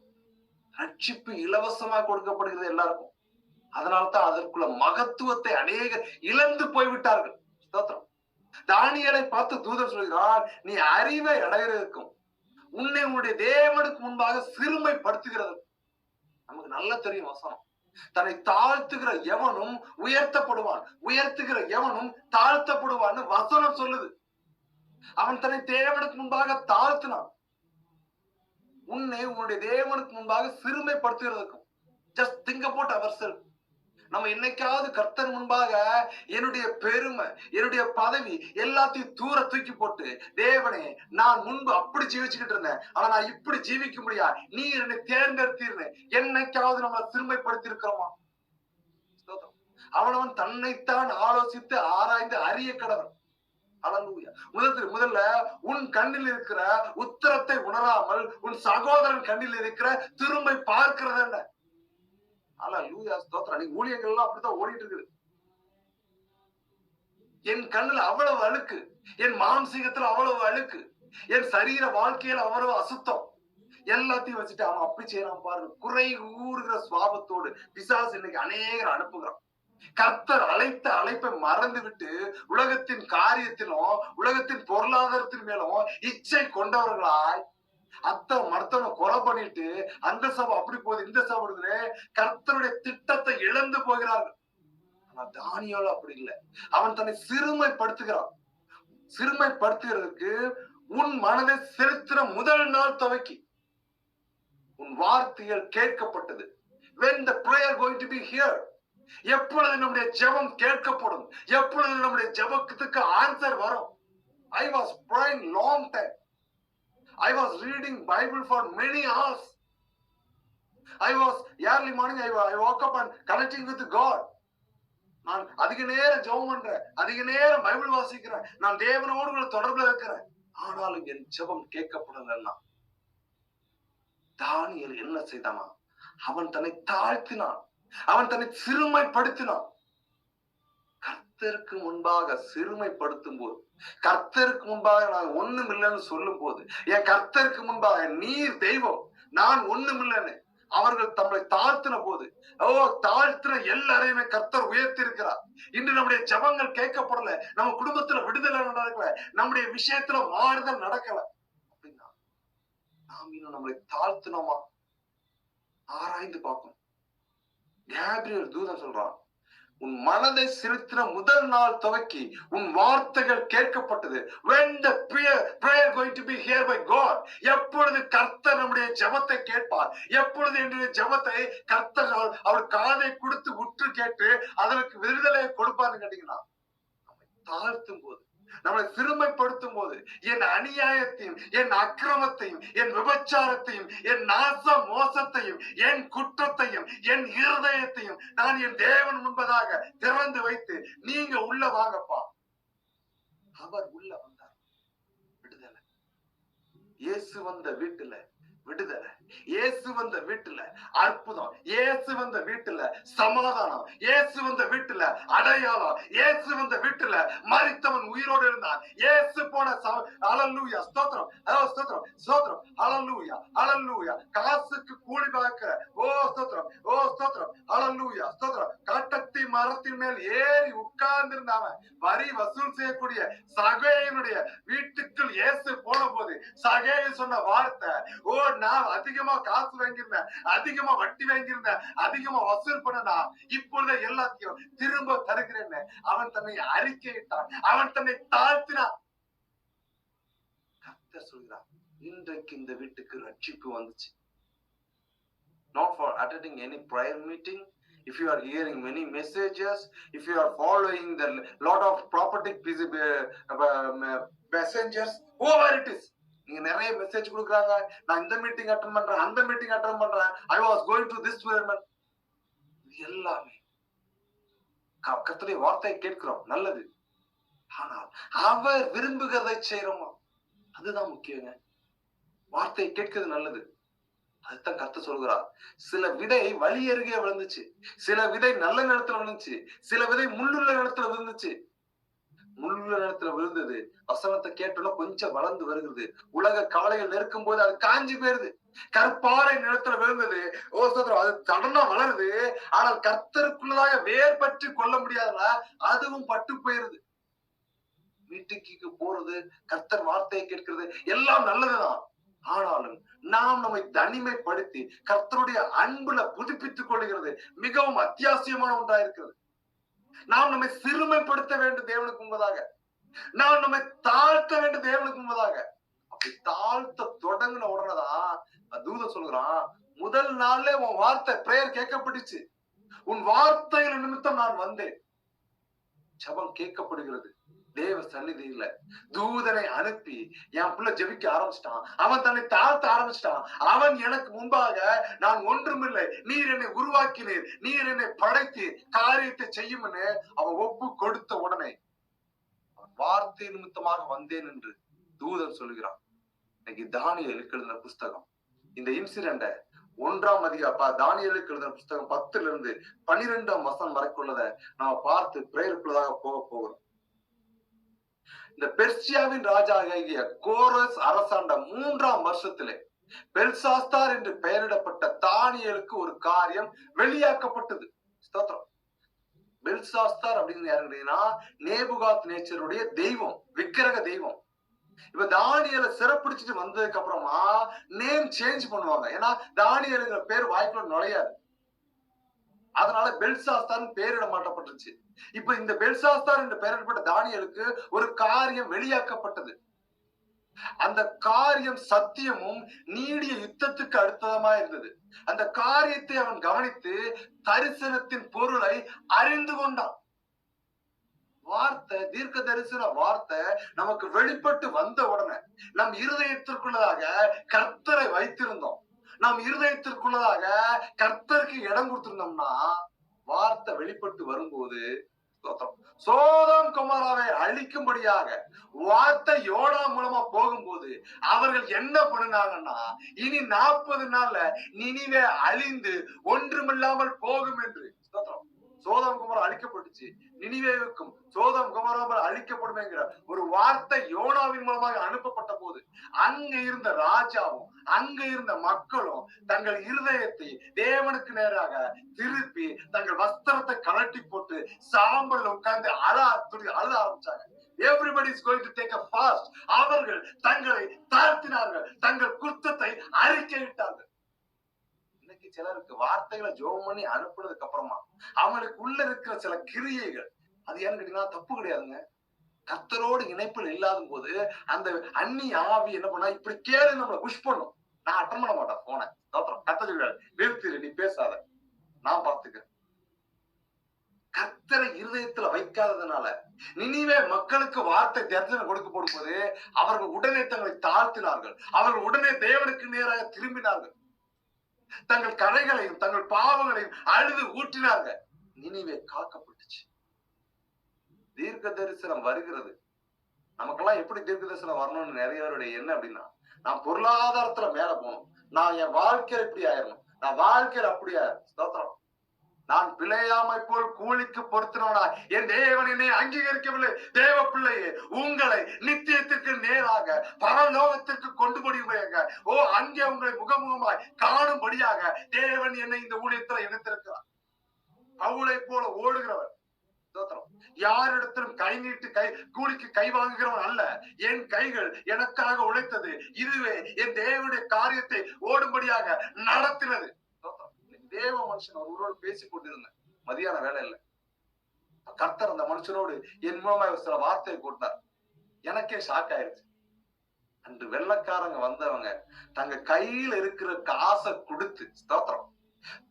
ரட்சிப்பு இலவசமா கொடுக்கப்படுகிறது எல்லாருக்கும். அதனால்தான் அதற்குள்ள மகத்துவத்தை அநேகர் இழந்து போய்விட்டார்கள். ஸ்தோத்திரம். தானியேலை பார்த்து தூதர் சொல்கிறார், நீ அறிவை அடைகிறதுக்கும் உன்னை உன்னுடைய தேவனுக்கு முன்பாக சிறுமைப்படுத்துகிறது. நமக்கு நல்லா தெரியும் வசனம். தன்னை தாழ்த்துகிற எவனும் உயர்த்தப்படுவான், உயர்த்துகிற எவனும் தாழ்த்தப்படுவான்னு வசனம் சொல்லுது. அவன் தன்னை தேவனுக்கு முன்பாக தாழ்த்தினான். உன்னை உன்னுடைய தேவனுக்கு முன்பாக சிறுமைப்படுத்துகிறதுக்கும். Just think about ourselves. நம்ம என்னைக்காவது கர்த்தர் முன்பாக என்னுடைய பெருமை, என்னுடைய பதவி எல்லாத்தையும் தூர தூக்கி போட்டு, தேவனே நான் முன்பு அப்படி ஜீவிச்சுக்கிட்டு இருந்தேன், ஆனா நான் இப்படி ஜீவிக்க முடியா, நீ என்னை தேர்ந்தெடுத்தீர்னு என்னைக்காவது நம்ம சிறுமைப்படுத்தி இருக்கிறோமா? அவனவன் தன்னைத்தான் ஆலோசித்து ஆராய்ந்து அறிய கடவன். முதல்ல உன் கண்ணில் இருக்கிற உத்தரத்தை உணராமல் உன் சகோதரன் கண்ணில் இருக்கிற திரும்பை பார்க்கிறது என்ன? ஊழியர்கள் எல்லாம் அப்படித்தான் ஓடிட்டு இருக்குது. என் கண்ணுல அவ்வளவு அழுக்கு, என் மாம்சீகத்துல அவ்வளவு அழுக்கு, என் சரீர வாழ்க்கையில அவ்வளவு அசுத்தம், எல்லாத்தையும் வச்சுட்டு அவன் அப்படி செய்யறான் பாருங்க. குறை கூறுகிற சுவாபத்தோடு பிசாசு இன்னைக்கு அநேகர் அனுப்புகிறான். கர்த்தர் அழைத்த அழைப்பை மறந்து விட்டு உலகத்தின் காரியத்திலும் உலகத்தின் பொருளாதாரத்தின் மேலும் இச்சை கொண்டவர்களாய் மருத்துவனை கொலை பண்ணிட்டு அந்த சபை அப்படி போகுது, இந்த சபை கர்த்தருடைய திட்டத்தை இழந்து போகிறார்கள். ஆனா தானியேல் அப்படி இல்லை. அவன் தன்னை சிறுமைப்படுத்துகிறான். சிறுமைப்படுத்துகிறதுக்கு உன் மனதை செலுத்துற முதல் நாள் துவக்கி உன் வார்த்தைகள் கேட்கப்பட்டது. When the prayer going to be heard, எப்பொழுது நம்முடைய ஜெபம் கேட்கப்படும், எப்பொழுது நம்முடைய ஜெபத்துக்கு ஆன்சர் வரும். I was praying long time. I was reading Bible for many hours. I was early morning, I woke up and connecting with God. நான் அதிக நேரம் ஜெபம் பண்றேன், அதிக நேரம் பைபிள் வாசிக்கிறேன், நான் தேவனோடு தொடர்புல இருக்கிறேன். ஆனாலும் என் ஜெபம் கேட்கப்படலன்னா தானியேல் என்ன செய்தானா? அவன் தன்னை தாழ்த்தினான், அவன் தன்னை சிறுமைப்படுத்தினான். கர்த்தருக்கு முன்பாக சிறுமைப்படுத்தும் போது, கர்த்தருக்கு முன்பாக நான் ஒண்ணும் இல்லைன்னு சொல்லும் போது, என் கர்த்தருக்கு முன்பாக நீர் தெய்வம், நான் ஒண்ணும் இல்லைன்னு அவர்கள் தம்மை தாழ்த்தின போது, தாழ்த்தின எல்லாரையுமே கர்த்தர் உயர்த்தி இருக்கிறார். இன்று நம்முடைய ஜபங்கள் கேட்கப்படல, நம்ம குடும்பத்துல விடுதலை நடக்கல, நம்முடைய விஷயத்துல மாறுதல் நடக்கல அப்படின்னா நாம் இன்னும் நம்மளை தாழ்த்தினோமா? ஆராய்ந்து பார்க்கணும். கேப்ரியேல் தூதன் சொல்றான், உன் மனதை செலுத்தின முதல் நாள் துவக்கி உன் வார்த்தைகள் கேட்கப்பட்டது. When the prayer going to be heard by God, எப்பொழுது கர்த்தர் நம்முடைய ஜெபத்தை கேட்பார், எப்பொழுது என்னுடைய ஜெபத்தை கர்த்தர் அவர் காதை கொடுத்து உற்று கேட்டு அதற்கு விடுதலையை கொடுப்பார்னு கேட்டீங்கன்னா, தாழ்த்தும் போது, நம்மளை சிறுமைப்படுத்தும் போது, என் அநியாயத்தையும் என் அக்கிரமத்தையும் என் விபச்சாரத்தையும் என் நாச மோசத்தையும் என் குற்றத்தையும் என் இருதயத்தையும் நான் என் தேவன் முன்பதாக திறந்து வைத்து, நீங்க உள்ள வாங்கப்பா. அவர் உள்ள வந்தார். விடுதலை. இயேசு வந்த வீட்டுல விடுதலை, இயேசு வந்த வீட்டுல அற்புதம், இயேசு வந்த வீட்டுல சமாதானம், இயேசு வந்த வீட்டுல அடையாளம், இயேசு வந்த வீட்டுல மரித்தவன் உயிரோடு இருந்தான். இயேசு போன ஹல்லேலூயா, ஸ்தோத்திரம், ஸ்தோத்திரம், ஸ்தோத்திரம், ஹல்லேலூயா, ஹல்லேலூயா. காசுக்கு கூலி பார்க்கிற ஸ்தோத்திரம், ஸ்தோத்திரம், ஹல்லேலூயா, ஸ்தோத்திரம். காட்டத்தி மரத்தின் மேல் ஏறி உட்கார்ந்து இருந்தவன் வரி வசூல் செய்யக்கூடிய சகேயனுடைய வீட்டுக்குள் இயேசு போன போது சகேயு சொன்ன வார்த்தை, நான் அதிகமா காசு வாங்கியிருந்தேன், அதிகமா வட்டி வாங்கியிருந்தேன், அதிகமா வசூல் பண்ணனா, இப்பொழுது எல்லாத்தையும் திரும்ப தருகிறேன்னு அவன் தன்னை அறிக்கையிட்டான், அவன் தன்னை தாழ்த்தினான். கர்த்தர் சொல்கிறான், இன்றைக்கு இந்த வீட்டுக்கு ரட்சிப்பு வந்துச்சு. Not for attending any prayer meeting. If you are hearing many messages, if you are following the lot of prophetic messengers, whoever it is, நீங்க நிறைய மெசேஜ் கொடுக்குறாங்க, நான் இந்த மீட்டிங் அட்டெண்ட் பண்றேன், அந்த மீட்டிங் அட்டெண்ட் பண்றேன், I was going to this women, எல்லாமே கர்த்தருடைய வார்த்தையை கேட்கிறோம், நல்லது. ஆனால் அவர் விரும்புகிறதை செய்யறோமா, அதுதான் முக்கியங்க. வார்த்தையை கேட்கிறது நல்லது, அதுதான் கர்த்தர் சொல்கிறார். சில விதை வழி அருகே விழுந்துச்சு, சில விதை நல்ல நிலத்துல விழுந்துச்சு, சில விதை முள்ளுள்ள நிலத்துல விழுந்துச்சு. முள்ளுள்ள நிலத்துல விழுந்தது வசனத்தை கேட்டோம்னா கொஞ்சம் வளர்ந்து வருகிறது. உலக கவலைகள் நெருக்கும் போது அது காஞ்சி போயிருது. கற்பாறை நிலத்துல விழுந்தது, அது சடனா வளருது. ஆனால் கர்த்தருக்குள்ளதாக வேர் பற்றி கொள்ள முடியாதுன்னா அதுவும் பட்டு போயிருது. வீட்டுக்கு போறது, கர்த்தர் வார்த்தையை கேட்கிறது எல்லாம் நல்லதுதான். ஆனாலும் நாம் நம்மை தனிமைப்படுத்தி கர்த்தருடைய அன்புல புதுப்பித்துக் கொள்கிறது மிகவும் அத்தியாவசியமான ஒன்றா இருக்கிறது. நாம் நம்மை சிறுமைப்படுத்த வேண்டும் தேவனுக்கு முன்பதாக, நாம் நம்மை தாழ்த்த வேண்டும் தேவனுக்கு முன்பதாக. அப்படி தாழ்த்த தொடங்கின உடனேதான் தூதன் சொல்கிறான், முதல் நாள்ல உன் வார்த்தை பிரேயர் கேட்கப்பட்டுச்சு, உன் வார்த்தைகள் நிமித்தம் நான் வந்தேன். ஜெபம் கேட்கப்படுகிறது தேவ சந்நிதியில. தூதனை அனுப்பி என் பிள்ளை ஜெபிக்க ஆரம்பிச்சிட்டான், அவன் தன்னை தாழ்த்த ஆரம்பிச்சிட்டான். அவன் எனக்கு முன்பாக நான் ஒன்றுமில்லை, நீர் என்னை உருவாக்கினீர், நீர் என்னை படைத்து காரியத்தை செய்யும்னு அவன் ஒப்பு கொடுத்த உடனே வார்த்தை நிமித்தமாக வந்தேன் என்று தூதன் சொல்கிறான். இன்னைக்கு தானியேலுக்கு எழுதின புஸ்தகம் இந்த இன்சிடென்ட 1ஆம் அதிகாரம் தானியேலுக்கு எழுதின புஸ்தகம் 10 12 வசனம் வரைக்குள்ளத நாம பார்த்து பிரேயருக்குள்ளதாக போகிறோம். இந்த பெர்சியாவின் ராஜாகிய கோரஸ் அரசாண்ட 3ஆம் வருஷத்திலே பெல்சாஸ்தார் என்று பெயரிடப்பட்ட தானியேலுக்கு ஒரு காரியம் வெளியாக்கப்பட்டது. ஸ்தோத்திரம். பெல்சாஸ்தார் அப்படின்னு யாருன்னா நேபுகாத் நேச்சருடைய தெய்வம், விக்கிரக தெய்வம். இப்ப தானியேலை சிறப்பிடிச்சிட்டு வந்ததுக்கு அப்புறமா நேம் சேஞ்ச் பண்ணுவாங்க. ஏன்னா தானியேலுங்கிற பேர் வாய்க்குள்ள நுழையாது, அதனால பெல்சாஸ்தார் பெயரிட மாட்டப்பட்டுருச்சு. இப்ப இந்த பெல்சாஸ்தார் என்று பெயரிடப்பட்ட தானியேலுக்கு ஒரு காரியம் வெளியாக்கப்பட்டது. அந்த காரியம் சத்தியமும் நீடிய யுத்தத்துக்கு அடுத்ததமா இருந்தது. அந்த காரியத்தை அவன் கவனித்து தரிசனத்தின் பொருளை அறிந்து கொண்டான். வார்த்தை, தீர்க்க தரிசன வார்த்தை நமக்கு வெளிப்பட்டு வந்த உடனே நம் இருதயத்திற்குள்ளதாக கர்த்தரை வைத்திருந்தோம், நாம் இருதயத்திற்குள்ளதாக கர்த்தருக்கு இடம் கொடுத்திருந்தோம்னா வார்த்தை வெளிப்பட்டு வரும்போது சோதோம் கொமோராவை அழிக்கும்படியாக வார்த்தை யோனா மூலமா போகும்போது அவர்கள் என்ன பண்ணினாங்கன்னா, இனி 40 நாள்ல நினிவே அழிந்து ஒன்றுமில்லாமல் போகும் என்று. சோதோம் கொமோரா அழிக்கப்பட்டுச்சு, நினிவேவுக்கும் சோதோம் கொமோராவில் அழிக்கப்படுமேங்கிற ஒரு வார்த்தை யோனாவின் மூலமாக அனுப்பப்பட்ட போது அங்க இருந்த ராஜாவும் அங்க இருந்த மக்களும் தங்கள் இருதயத்தை தேவனுக்கு நேராக திருப்பி தங்கள் வஸ்திரத்தை கலட்டி போட்டு சாம்பல் உட்கார்ந்து அழ ஆரம்பிச்சாங்க. Everybody is going to take a fast. அவர்கள் தங்களை தாழ்த்தினார்கள், தங்கள் குற்றத்தை அறிக்கையிட்டார்கள். இன்னைக்கு சிலருக்கு வார்த்தைகளை ஜெபம் பண்ணி அனுப்புனதுக்கு அப்புறமா அவங்களுக்கு உள்ள இருக்கிற சில கிரியைகள், அது ஏன்னு கேட்டீங்கன்னா தப்பு கிடையாதுங்க. கர்த்தரோடு இணைப்பில் இல்லாத போது அந்த அந்நிய ஆவி என்ன பண்ணா, இப்படி கேளு நம்மளை புஷ் பண்ணும். நான் அட்டன் பண்ண மாட்டேன் போன கர்த்தர் நிறுத்திடு, நீ பேசாத, நான் பார்த்துக்கிறேன். கர்த்தரை இருதயத்துல வைக்காததுனால நினிவே மக்களுக்கு வார்த்தை தரிசனம் கொடுக்க போடும்போது அவர்கள் உடனே தங்களை தாழ்த்தினார்கள், அவர்கள் உடனே தேவனுக்கு நேராக திரும்பினார்கள், தங்கள் கரைகளையும் தங்கள் பாவங்களையும் அழுது ஊற்றினார்கள். நினிவே காக்கப்பட்டுச்சு. தீர்க்க தரிசனம் வருகிறது. நமக்கெல்லாம் எப்படி தீர்க்க தரிசனம் வரணும்னு நிறைய பேருடைய என்ன அப்படின்னா, நான் பொருளாதாரத்துல மேல போகணும், நான் என் வாழ்க்கையில இப்படி ஆயிரணும், நான் வாழ்க்கையில அப்படி ஆயிரும். நான் பிழையாமை போல் கூலிக்கு பொருத்தினவனா, என் தேவன் என்னை அங்கீகரிக்கவில்லை. தேவ பிள்ளையே, உங்களை நித்தியத்திற்கு நேராக பரலோகத்திற்கு கொண்டு போடுங்க. அங்கே உங்களை முகமுகமாய் காணும்படியாக தேவன் என்னை இந்த ஊழியத்துல இணைத்திருக்கிறார். பவுலை போல ஓடுகிறவர், யாரிடத்திலும் கை நீட்டு கூலிக்கு கை வாங்குகிறவன் அல்ல. என் கைகள் எனக்காக உழைத்தது, இதுவே என் தேவனுடைய காரியத்தை ஓடும்படியாக நடத்தினது. தேவ மனுஷன் ஒருவரோடு பேசிக் கொண்டிருந்தேன், மதியான வேலை இல்லை. கர்த்தர் அந்த மனுஷனோடு என் மூலமா சில வார்த்தையை போட்டார். எனக்கே ஷாக் ஆயிருச்சு. அன்று வெள்ளக்காரங்க வந்தவங்க தங்க கையில இருக்கிற காசை கொடுத்து, ஸ்தோத்திரம்,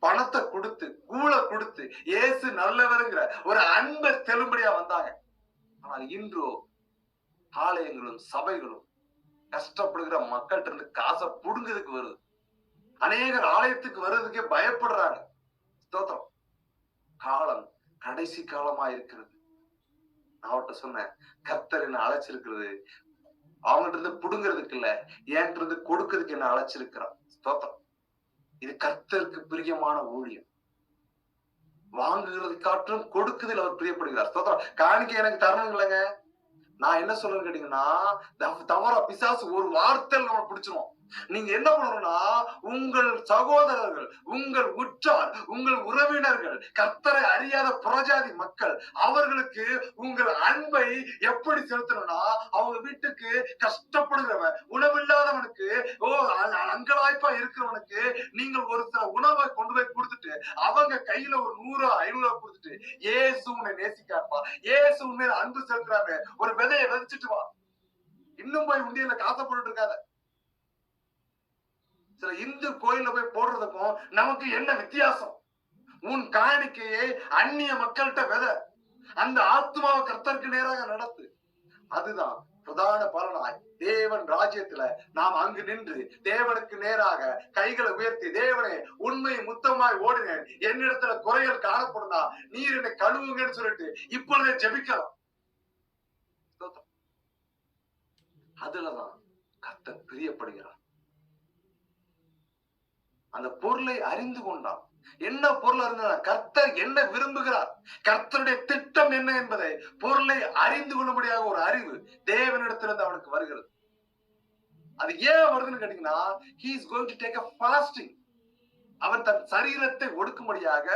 பணத்தை கொடுத்து, கூளை கொடுத்து, இயேசு நல்லவருங்கிற ஒரு அன்பை தெலும்படியா வந்தாங்க. ஆனால் இன்றோ ஆலயங்களும் சபைகளும் கஷ்டப்படுகிற மக்கள்கிட்ட இருந்து காசை புடுங்கிறதுக்கு வருது. அநேகர் ஆலயத்துக்கு வர்றதுக்கே பயப்படுறாங்க. ஸ்தோத்திரம். காலம் கடைசி காலமா இருக்கிறது. நான் அவர்கிட்ட சொன்னேன், கர்த்தர் என்ன அழைச்சிருக்கிறது அவங்கள்ட்ட இருந்து புடுங்கிறதுக்கு இல்ல, என்கிட்ட இருந்து கொடுக்கிறதுக்கு என்ன அழைச்சிருக்கிறான். ஸ்தோத்திரம். இது கர்த்தருக்கு பிரியமான ஊழியம். வாங்குகிறது காற்றும் கொடுக்குதில் அவர் பிரியப்படுகிறார். ஸ்தோத்திரம். காணிக்கை எனக்கு தரணும் இல்லைங்க. நான் என்ன சொல்றேன்னு கேட்டீங்கன்னா, தவறா பிசாசு ஒரு வார்த்தையில் நம்ம பிடிச்சிருவோம். நீங்க என்ன பண்ணணும்னா, உங்கள் சகோதரர்கள், உங்கள் உற்றார், உங்கள் உறவினர்கள், கர்த்தரை அறியாத புறஜாதி மக்கள், அவர்களுக்கு உங்கள் அன்பை எப்படி செலுத்தணும்னா, அவங்க வீட்டுக்கு கஷ்டப்படுகிறவன், உணவில்லாதவனுக்கு, அங்கலாய்ப்பா இருக்கிறவனுக்கு நீங்கள் ஒரு சில உணவை கொண்டு போய் கொடுத்துட்டு, அவங்க கையில ஒரு 100 500 கொடுத்துட்டு, இயேசு உன்னை நேசிக்காப்பா, இயேசு உண்மையில அன்பு செலுத்துறாரு, ஒரு விதையை விதைச்சிட்டு வா. இன்னும் போய் உண்டியல காசை போட்டுட்டு இருக்காத. சில இந்து கோயில்ல போய் போடுறதுக்கும் நமக்கு என்ன வித்தியாசம்? உன் காணிக்கையை அந்நிய மக்கள்கிட்ட விதை, அந்த ஆத்மாவை கர்த்தருக்கு நேராக நடத்து. அதுதான் பிரதான பலனாய் தேவன் ராஜ்யத்துல நாம் அங்கு நின்று தேவனுக்கு நேராக கைகளை உயர்த்தி, தேவனே உண்மை முத்தமாய் ஓடினேன், என்னிடத்துல குறைகள் காணப்படுதா, நீர் என்னை கழுவுங்கன்னு சொல்லிட்டு இப்பொழுதே ஜெபிக்கலாம். அதுலதான் கர்த்தர் பிரியப்படுகிறார். அந்த பொருளை அறிந்து கொண்டான். என்ன பொருள் அறிந்தார்? கர்த்தர் என்ன விரும்புகிறார், கர்த்தருடைய திட்டம் என்ன என்பதை பொருளை அறிந்து கொள்ளும்படியாக ஒரு அறிவு தேவனிடத்திலிருந்து அவனுக்கு வருகிறது. அது ஏன் வருதுன்னு கேட்டீங்கன்னா, he is going to take a fasting. அவன் தன் சரீரத்தை ஒடுக்கும்படியாக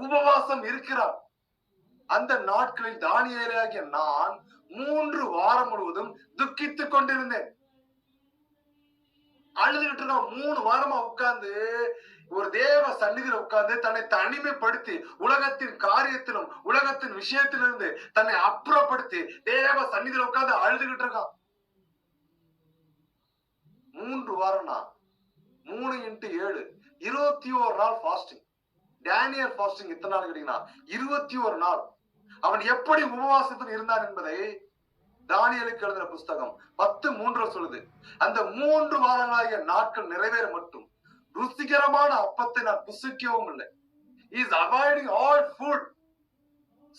உபவாசம் இருக்கிறார். அந்த நாட்களில் தானியேலாகிய நான் 3 வாரம் முழுவதும் துக்கித்துக் கொண்டிருந்தேன். அழுதுகிட்டு இருக்கான். 3 வாரமா உட்கார்ந்து ஒரு தேவ சந்நிதியில உட்கார்ந்து தன்னை தனிமைப்படுத்தி, உலகத்தின் காரியத்திலும் உலகத்தின் விஷயத்திலிருந்து தன்னை அப்புறப்படுத்தி தேவ சந்நிதியில உட்கார்ந்து அழுதுகிட்டு இருக்கான். 3 வாரம்னா 3 × 7 21 நாள் ஃபாஸ்டிங். டேனியல் ஃபாஸ்டிங் எத்தனை நாள் கேட்டீங்கன்னா 21 நாள். அவன் எப்படி உபவாசத்தில் இருந்தான் என்பதை தானியேலுக்கு எழுதின புஸ்தகம் 10:3 சொல்லுது. அந்த 3 வாரங்களாகிய நாட்கள் நிறைவேற மட்டும் ருசிகரமான அப்பத்தை நான் புசிக்கவும் இல்லை. Is avoiding all food.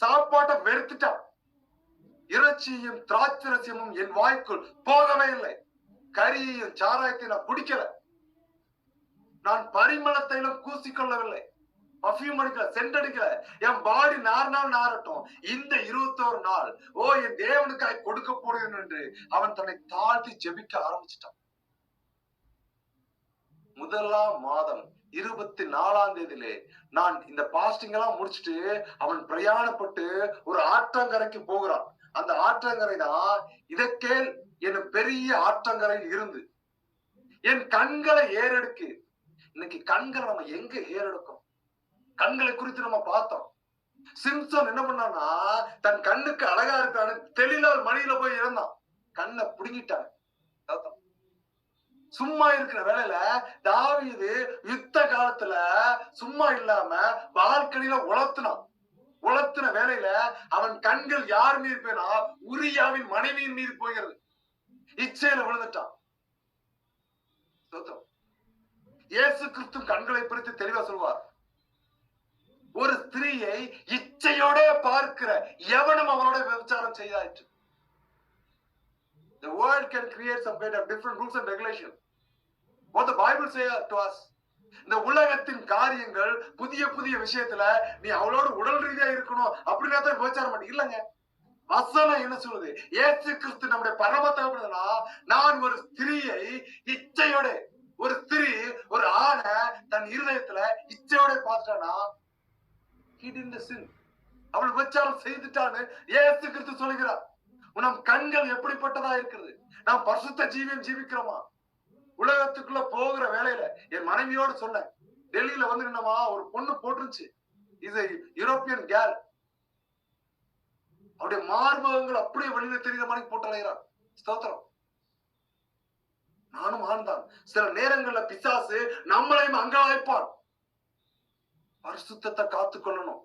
சாப்பாட்டை வெறுத்துட்டான். இறைச்சியும் திராட்சரசியமும் என் வாய்க்குள் போகவே இல்லை. கரியையும் சாராயத்தையும் நான் குடிக்கல. நான் பரிமளத்தையும் பூசிக்கொள்ளவில்லை. பர்ஃபியூம் அடிக்கல, சென்ட் அடிக்கல. என் பாடி நாரட்டும். இந்த 21 நாள் என் தேவனுக்காய் கொடுக்க போடுவேன் என்று அவன் தன்னை தாழ்த்தி ஜெபிக்க ஆரம்பிச்சிட்டான். முதலாம் மாதம் 24ஆம் தேதியிலே நான் இந்த பாஸ்டிங் எல்லாம் முடிச்சுட்டு அவன் பிரயாணப்பட்டு ஒரு ஆற்றங்கரைக்கு போகிறான். அந்த ஆற்றங்கரை தான் இதக்கேல் என்னும் பெரிய ஆற்றங்கரை இருந்து என் கண்களை ஏறெடுக்கு. இன்னைக்கு கண்களை நம்ம எங்க ஏறெடுக்கும்? கண்களை குறித்து நம்ம பார்த்தோம். சிம்சன் என்ன பண்ணான்னா, தன் கண்ணுக்கு அழகா இருக்கான்னு தெளிலால் மணியில போய் இறந்தான். கண்ணை புடுங்கிட்டாங்க. சும்மா இருக்கிற வேலையில தாவீது யுத்த காலத்துல சும்மா இல்லாம வாழ்க்கையில உலர்த்தின வேலையில அவன் கண்கள் யார் மீது போயினா உரியாவின் மனைவியின் மீது போகிறது. இச்சையில விழுந்துட்டான். இயேசு கிறிஸ்து கண்களை பிரித்து தெளிவா சொல்வார், ஒரு ஸ்திரீயை இச்சையோட பார்க்கிற எவனும் அவனோட விபச்சாரம் செய்தாயிற்று. The world can create some kind of different rules and regulations. What the Bible says to us, இந்த உலகத்தின் காரியங்கள் புதிய புதிய விஷயத்துல நீ அவளோட உடல் ரீதியா இருக்கணும் அப்படின்னா தான் விபச்சாரம் பண்ணி இல்லைங்க. வசனம் என்ன சொல்லுது? இயேசு கிறிஸ்து நம்முடைய பரமத்தா, நான் ஒரு ஸ்திரீயை இச்சையோட, ஒரு ஸ்திரீ ஒரு ஆணை தன் இருதயத்துல இச்சையோட பார்த்துட்டானா he didn't sin. அவள் விபச்சாரம் செய்துட்டான்னு இயேசு கிறிஸ்து சொல்லுகிறார். நம் கண்கள் எப்படிப்பட்டதா இருக்கிறது? நாம் பரிசுத்த ஜீவியம் ஜீவிக்கிறோமா? உலகத்துக்குள்ள போகிற வேலையில என் மனைவியோடு சொன்னேன், டெல்லியில வந்து நின்னமா ஒரு பொண்ணு போட்டுருச்சு, இது யூரோப்பியன் கேர்ள், அவருடைய மார்பகங்கள் அப்படியே வெளியில தெரிகிற மாதிரி போட்டு அலைகிறான். ஸ்தோத்திரம். நானும் ஆண்தான். சில நேரங்கள்ல பிசாசு நம்மளையும் அங்கலாய்ப்பான். பரிசுத்தத்தை காத்துக்கொள்ளணும்.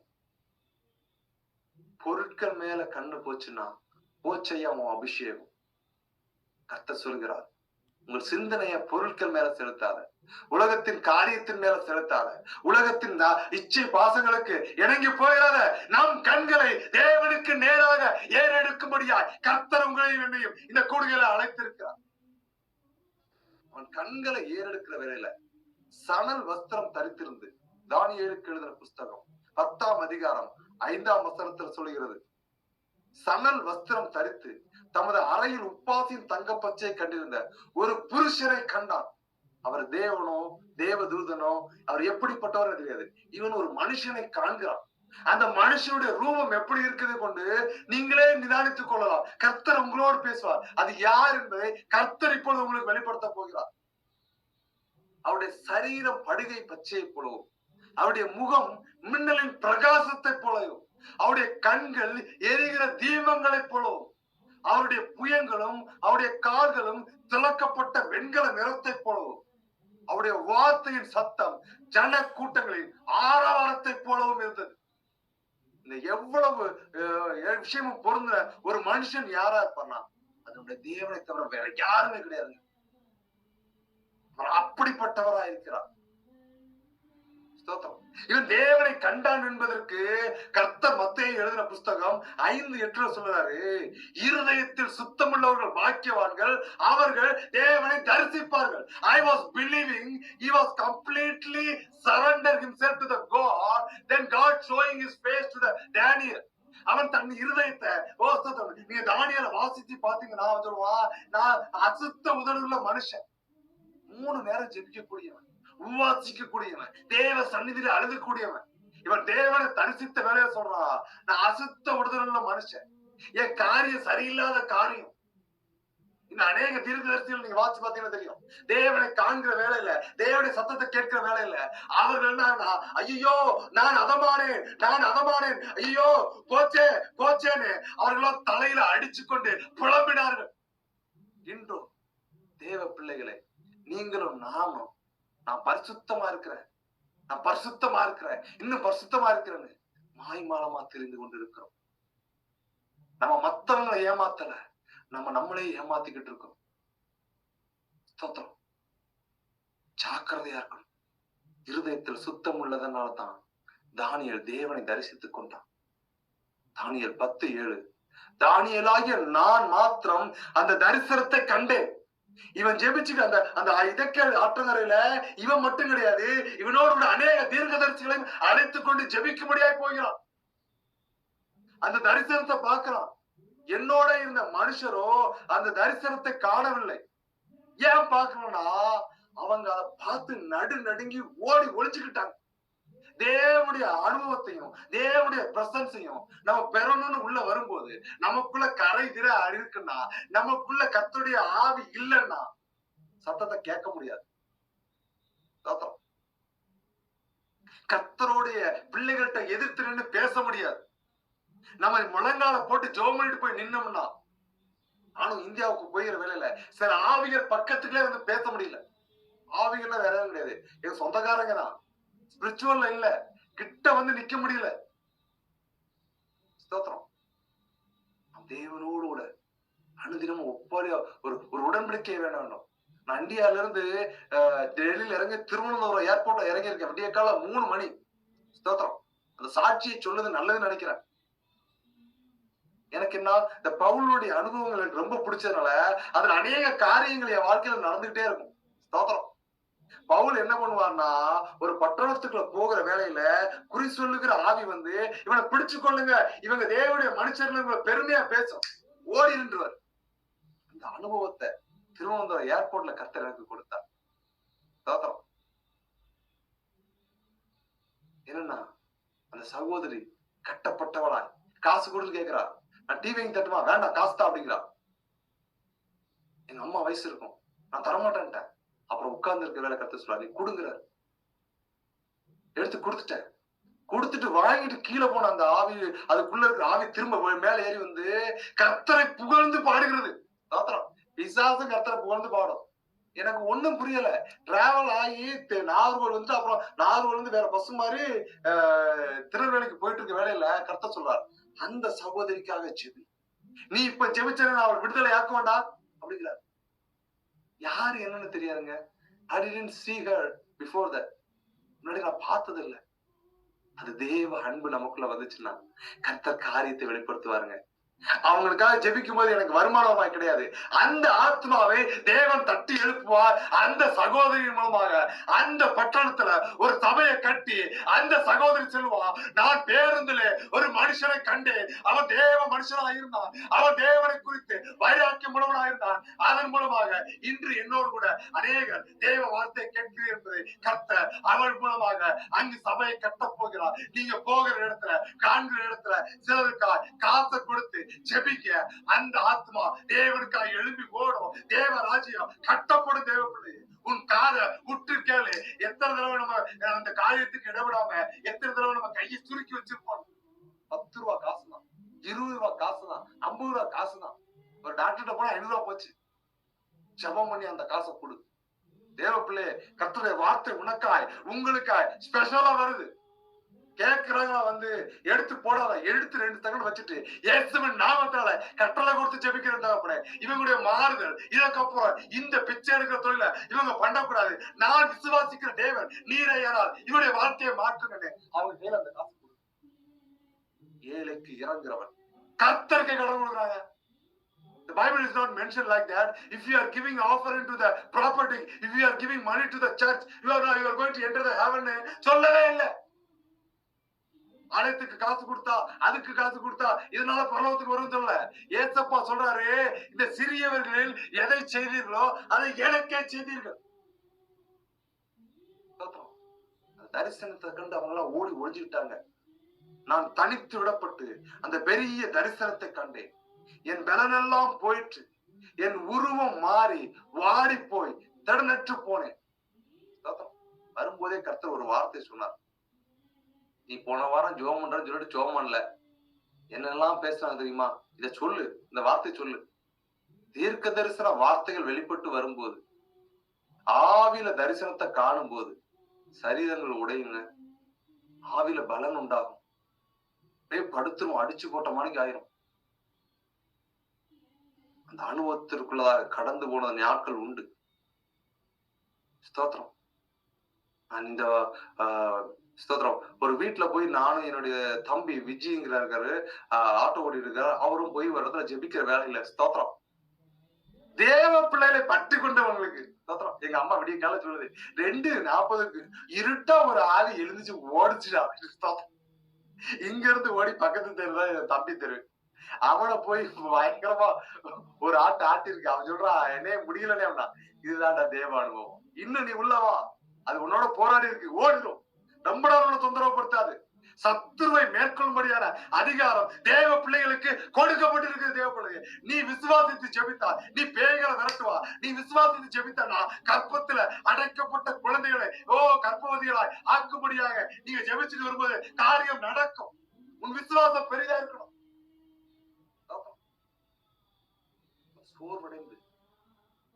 பொருட்கள் மேல கண்ணு போச்சுன்னா போச்சையா உன் அபிஷேகம். கர்த்தர் சொல்கிறார், உங்கள் சிந்தனைய பொருட்கள் மேல செலுத்தாத, உலகத்தின் காரியத்தின் மேல செலுத்தாத, உலகத்தின் இச்சை பாசங்களுக்கு இணங்கி போயிடாத. நம் கண்களை தேவனுக்கு நேராக ஏறெடுக்கும்படியாய் கர்த்தர் உங்களையும் என்னையும் இந்த கூடுகையில அழைத்திருக்கிறார். அவன் கண்களை ஏறெடுக்கிற வேலையில சணல் வஸ்திரம் தரித்திருந்து, தானியேலுக்கு எழுதின புஸ்தகம் 10ஆம் அதிகாரம் 5ஆம் வசனத்தில் சொல்கிறது, சணல் வஸ்திரம் தரித்து தமது அறையில் உப்பாசின் தங்க பச்சை கண்டிருந்த ஒரு புருஷரை கண்டான். அவர் தேவனோ தேவதூதனோ அவர் எப்படிப்பட்டவர் தெரியாது. இவன் ஒரு மனுஷனை காண்கிறான். அந்த மனுஷனுடைய ரூபம் எப்படி இருக்குது கொண்டு நீங்களே நிதானித்துக் கொள்ளலாம். கர்த்தர் உங்களோடு பேசுவார். அது யார் என்பதை கர்த்தர் இப்பொழுது உங்களுக்கு வெளிப்படுத்த போகிறார். அவருடைய சரீரம் படுகை பச்சையை போலவும், அவருடைய முகம் மின்னலின் பிரகாசத்தை போலவும், அவருடைய கண்கள் எரிகிற தீபங்களைப் போலவும், அவருடைய புயங்களும் அவருடைய கால்களும் திளக்கப்பட்ட வெண்கல நிறத்தை போலவும், அவருடைய வார்த்தையின் சத்தம் ஜன கூட்டங்களின் ஆரவாரத்தை போலவும் இருந்தது. இந்த எவ்வளவு விஷயமும் பொருந்த ஒரு மனுஷன் யாரா இருப்பான்னா அதனுடைய தேவனை தவிர வேற யாருமே கிடையாது. அப்படிப்பட்டவரா இருக்கிறார். இவன் தேவனை கண்டான் என்பதற்கு கர்த்தர் மத்தேயு எழுதின புஸ்தகம் 5:8 சொல்றாரு, இருதயத்தில் சுத்தமுள்ளவர்கள் பாக்கியவான்கள், அவர்கள் தேவனை தரிசிப்பார்கள். I was believing he was completely surrendered himself to the God, then God showing his face to the Daniel. அவன் தன் இருதயத்தை நீங்க தானியேலை வாசிச்சு பாத்தீங்கன்னா சொல்லுவான், நான் அசுத்த உதடுள்ள மனுஷன், 3 நேரம் ஜெபிக்கக்கூடியவன், உவாசிக்க கூடியவன், தேவ சந்நிதியில அழுதக்கூடியவன். இவன் தேவனை தரிசித்த வேலையை சொல்றான், நான் அசுத்த உடலுள்ள மனுஷன், என் காரியம் சரியில்லாத காரியம். இந்த அநேக தீர்க்கதரிசிகள் நீங்க வாசி பாத்தீங்கன்னா தெரியும், தேவனை காண்கிற வேலையில, தேவனுடைய சத்தத்தை கேட்கிற வேலையில அவர்கள் ஐயோ நான் அதமானேன், நான் அதமானேன், ஐயோ போச்சே போச்சேன்னு அவர்களாம் தலையில அடிச்சு கொண்டு புலம்பினார்கள். இன்றும் தேவ பிள்ளைகளை நீங்களும் நானும், நான் பரிசுத்தமா இருக்கிறேன், நான் பரிசுத்தமா இருக்கிறேன், இன்னும் பரிசுத்தமா இருக்கிறேன்னு மாய்மாலமா தெரிந்து கொண்டு இருக்கிறோம். நம்ம மத்தவங்களை ஏமாத்தல, நம்ம நம்மளே ஏமாத்திக்கிட்டு இருக்கோம். ஸ்தோத்திரம். ஜாக்கிரதையா இருக்கணும். இருதயத்தில் சுத்தம் உள்ளதனால்தான் தானியேல் தேவனை தரிசித்துக் கொண்டான். தானியேல் 10:7, தானியேலாகிய நான் மாத்திரம் அந்த தரிசனத்தை கண்டேன். இவன் ஜெபிச்சுட்டு அந்த இதக்கேல் ஆற்றங்கரையில இவன் மட்டும் கிடையாது, இவனோடு அநேக தீர்க்கதரிசிகளையும் அழைத்துக் கொண்டு ஜெபிக்கும்படியாய் போகிறான். அந்த தரிசனத்தை பார்க்கிறான். என்னோட இருந்த மனுஷரோ அந்த தரிசனத்தை காணவில்லை. ஏன் பார்க்கணும்னா அவங்க அதை பார்த்து நடுங்கி ஓடி ஒளிச்சுக்கிட்டாங்க. தேவனுடைய அனுபவத்தையும் தேவனுடைய பிரசன்ஸையும் நம்ம பெறணும்னு உள்ள வரும்போது, நமக்குள்ள கரை திர இருக்குன்னா, நமக்குள்ள கர்த்தருடைய ஆவி இல்லைன்னா சத்தத்தை கேட்க முடியாது. கர்த்தருடைய பிள்ளைகள்கிட்ட எதிர்த்து நின்று பேச முடியாது. நம்ம முழங்கால போட்டு ஜெபம் பண்ணிட்டு போய் நின்னோம்னா, நானும் இந்தியாவுக்கு போயிற வேலையில சில ஆவிகள் பக்கத்துக்குள்ளே வந்து பேச முடியல. ஆவிகள்லாம் வேற எதுவும் கிடையாது, எங்க சொந்தக்காரங்க தான், ஸ்பிரிச்சுவல்ல இல்ல, கிட்ட வந்து நிக்க முடியல. ஸ்தோத்திரம். தேவனோடு கூட அனுதினமும் ஒப்பாரியா ஒரு உடன்படிக்கை வேணும். நான் இந்தியால இருந்து டெல்லியில இறங்கி திருவனந்தபுரம் ஏர்போர்ட்ல இறங்கி இருக்கேன். விடிய காலம் 3 மணி. ஸ்தோத்திரம். அந்த சாட்சியை சொல்லுது நல்லதுன்னு நினைக்கிறேன். எனக்கு என்ன, இந்த பவுலுடைய அனுபவங்கள் எனக்கு ரொம்ப பிடிச்சதுனால அதுல அநேக காரியங்கள் என் வாழ்க்கையில நடந்துகிட்டே இருக்கும். ஸ்தோத்திரம். பவுல் என்ன பண்ணுவார்னா, ஒரு பட்டணத்துக்குள்ள போகிற வேலையில குறி சொல்லுகிற ஆவி வந்து இவனை பிடிச்சு கொள்ளுங்க, இவங்க தேவனுடைய மனுஷர்கள் பெருமையா பேசும், ஓடி நின்றுவார். அந்த அனுபவத்தை திருவனந்தபுரம் ஏர்போர்ட்ல கர்த்தர் எனக்கு கொடுத்தார். ஸ்தோத்திரம். என்னன்னா, அந்த சகோதரி கட்டப்பட்டவளாய் காசு கொடுத்து கேட்கிறா, நான் டிவி தட்டுமா, வேண்டாம் காசு தான் அப்படிங்கிறா. எங்க அம்மா வயசு இருக்கும், நான் தரமாட்டேன்ட்டேன். அப்புறம் உட்கார்ந்து இருக்க வேலை கர்த்தர் சொல்றாரு, நீ கொடுங்கிறார். எடுத்து கொடுத்துட்டேன். கொடுத்துட்டு வாங்கிட்டு கீழே போன அந்த ஆவி, அதுக்குள்ள இருக்கிற ஆவி திரும்ப மேல ஏறி வந்து கர்த்தரை புகழ்ந்து பாடுகிறது. பிசாசும் கர்த்தரை புகழ்ந்து பாடும். எனக்கு ஒண்ணும் புரியல. டிராவல் ஆகி நாகர்கோவில் வந்து அப்புறம் நாகர்கோவில் இருந்து வேற பஸ் மாதிரி திருநெல்வேலிக்கு போயிட்டு இருக்க வேலையில கர்த்தர் சொல்றார், அந்த சகோதரிக்காக ஜெபி. நீ இப்ப ஜெபிச்சேன்னா அவள் விடுதலை ஆக்க வேண்டாம் அப்படிங்கிறார். யாரு என்னன்னு தெரியாதுங்க. I didn't see her before that. முன்னாடி நான் பார்த்தது இல்ல. அது தேவ அன்பு நமக்குள்ள வந்துச்சுன்னா கர்த்தர் காரியத்தை வெளிப்படுத்துவாருங்க. அவங்களுக்காக ஜெபிக்கும் போது எனக்கு வருமானமாய் கிடையாது. அந்த ஆத்மாவை தேவன் தட்டி எழுப்புவார். அந்த சகோதரியின் மூலமாக அந்த பட்டணத்துல ஒரு சபையை கட்டி அந்த சகோதரி சொல்லுவா, நான் பேருந்துல ஒரு மனுஷனை கண்டேன், அவன் தேவ மனுஷனா இருந்தான், அவன் தேவனை குறித்து வைராக்கியம் உள்ளவனா இருந்தான். அதன் மூலமாக இன்று என்னோடு கூட அநேகர் தேவ வார்த்தை கேட்கிறீர் என்பதை கர்த்தர் அவள் மூலமாக அங்கு சபையை கட்ட போகிறார். நீங்க போகிற இடத்துல காண்கிற இடத்துல சிலருக்கா காசை கொடுத்து ஜெபிக்க அந்த ஆத்மா தேவனுக்காக எழும்பி ஓடும். தேவ ராஜ்யம் கட்டப்படும். தேவ பிள்ளை உன் காதை உற்று கேளு. எத்தனை தடவை நம்ம அந்த காரியத்துக்கு இடவிடாம எத்தனை தடவை நம்ம கையை சுருக்கி வச்சிருப்போம். 10 ரூபா காசுதான், 20 ரூபா காசுதான், 50 ரூபா காசுதான். ஒரு டாக்டர்கிட்ட போனா 500 ரூபா போச்சு. ஜெபம் பண்ணி அந்த காசை கொடு. தேவ பிள்ளை கர்த்தருடைய வார்த்தை உனக்காய் உங்களுக்காய் ஸ்பெஷலா வருது. கேட்கிறவங்க வந்து எடுத்து போடாத, எடுத்து 2 செகண்ட் வச்சுட்டு இயேசுவின் நாமத்தால கட்டளை கொடுத்து ஜெபிக்கிறேன். இவங்களுடைய மாறுதல் இதுக்கப்புறம் இந்த பிச்சை எடுக்கிற தொழில இவங்க பண்ணக்கூடாது. நான் விசுவாசிக்கிற தேவன் நீரை யாரால் இவருடைய வாழ்க்கையை மாற்றுங்க. அவங்க மேல அந்த காசு கொடு. ஏழைக்கு இறங்குறவன் கர்த்தருக்கு கடன் கொடுக்குறாங்க. The Bible is not mentioned like that. If you are giving offering to the property, if you are giving money to the church, you are going to enter the heaven. சொல்லவே இல்லை. ஆலயத்துக்கு காசு கொடுத்தா அதுக்கு காசு கொடுத்தா இதனால பரலோகத்துக்கு வரும் சொல்ல. ஏசப்பா சொல்றாரு, இந்த சிறியவர்களில் எதை செய்தீர்களோ அதை எனக்கே செய்தீர்கள். தரிசனத்தை கண்டு அவங்க எல்லாம் ஓடி ஒழிஞ்சுக்கிட்டாங்க. நான் தனித்து விடப்பட்டு அந்த பெரிய தரிசனத்தை கண்டேன். என் பலனெல்லாம் போயிற்று, என் உருவம் மாறி வாடி போய் திடனற்று போனேன். வரும்போதே கர்த்தர் ஒரு வார்த்தை சொன்னார். நீ போன வாரம் ஜோம் பண்றன்னு சொல்லிட்டு ஜோம் பண்ணல, என்னெல்லாம் பேசுறாங்க தெரியுமா? இத சொல்லு, இந்த வார்த்தை சொல்லு. தீர்க்க தரிசன வார்த்தைகள் வெளிப்பட்டு வரும்போது, ஆவில தரிசனத்தை காணும் போது சரீரங்கள் உடையுங்க, ஆவில பலன் உண்டாகும். படுத்துரும், அடிச்சு போட்ட மாதிரி ஆயிரும். அந்த அனுபவத்திற்குள்ளதாக கடந்து போன நாட்கள் உண்டு. ஸ்தோத்திரம். நான் இந்த ஸ்தோத்திரம் ஒரு வீட்டுல போய் நானும் என்னுடைய தம்பி விஜய்ங்கிற இருக்காரு, ஆட்டோ ஓடிட்டு இருக்காரு, அவரும் போய் ஒரு இடத்துல ஜெபிக்கிற வேலை இல்ல. ஸ்தோத்திரம். தேவ பிள்ளைகளை பற்றி கொண்டவங்களுக்கு ஸ்தோத்திரம். எங்க அம்மா விடிய கால சொல்லுது, 2:40 இருட்டா ஒரு ஆவி எழுந்துச்சு ஓடிச்சுடா. ஸ்தோத்திரம். இங்க இருந்து ஓடி பக்கத்து தெருதான் என் தம்பி தெரு. அவனை போய் பயங்கரமா ஒரு ஆட்டு இருக்கு. அவன் சொல்றான், என்னைய முடியலனே. அவனா, இதுதான்டா தேவ அனுபவம். இன்னும் நீ உள்ளவா, அது உன்னோட போராடி இருக்கு, ஓடிடும். நம்படாத தொந்தரவுப்படுத்தாது. சத்துருவை மேற்கொள்ளும்படியான அதிகாரம் தேவ பிள்ளைகளுக்கு கொடுக்கப்பட்டிருக்கு. தேவ பிள்ளைங்க, நீ விசுவாசித்து ஜெபித்தா நீ பேய்களை விரட்டுவா. நீ விசுவாசித்து ஜெபித்தா கற்பத்துல அடைக்கப்பட்ட குழந்தைகளை கர்ப்பவதிகளாய் ஆக்கும்படியாக நீங்க ஜெபிச்சுட்டு வரும்போது காரியம் நடக்கும். உன் விசுவாசம் பெரிதா இருக்கணும். சோர்வடைந்து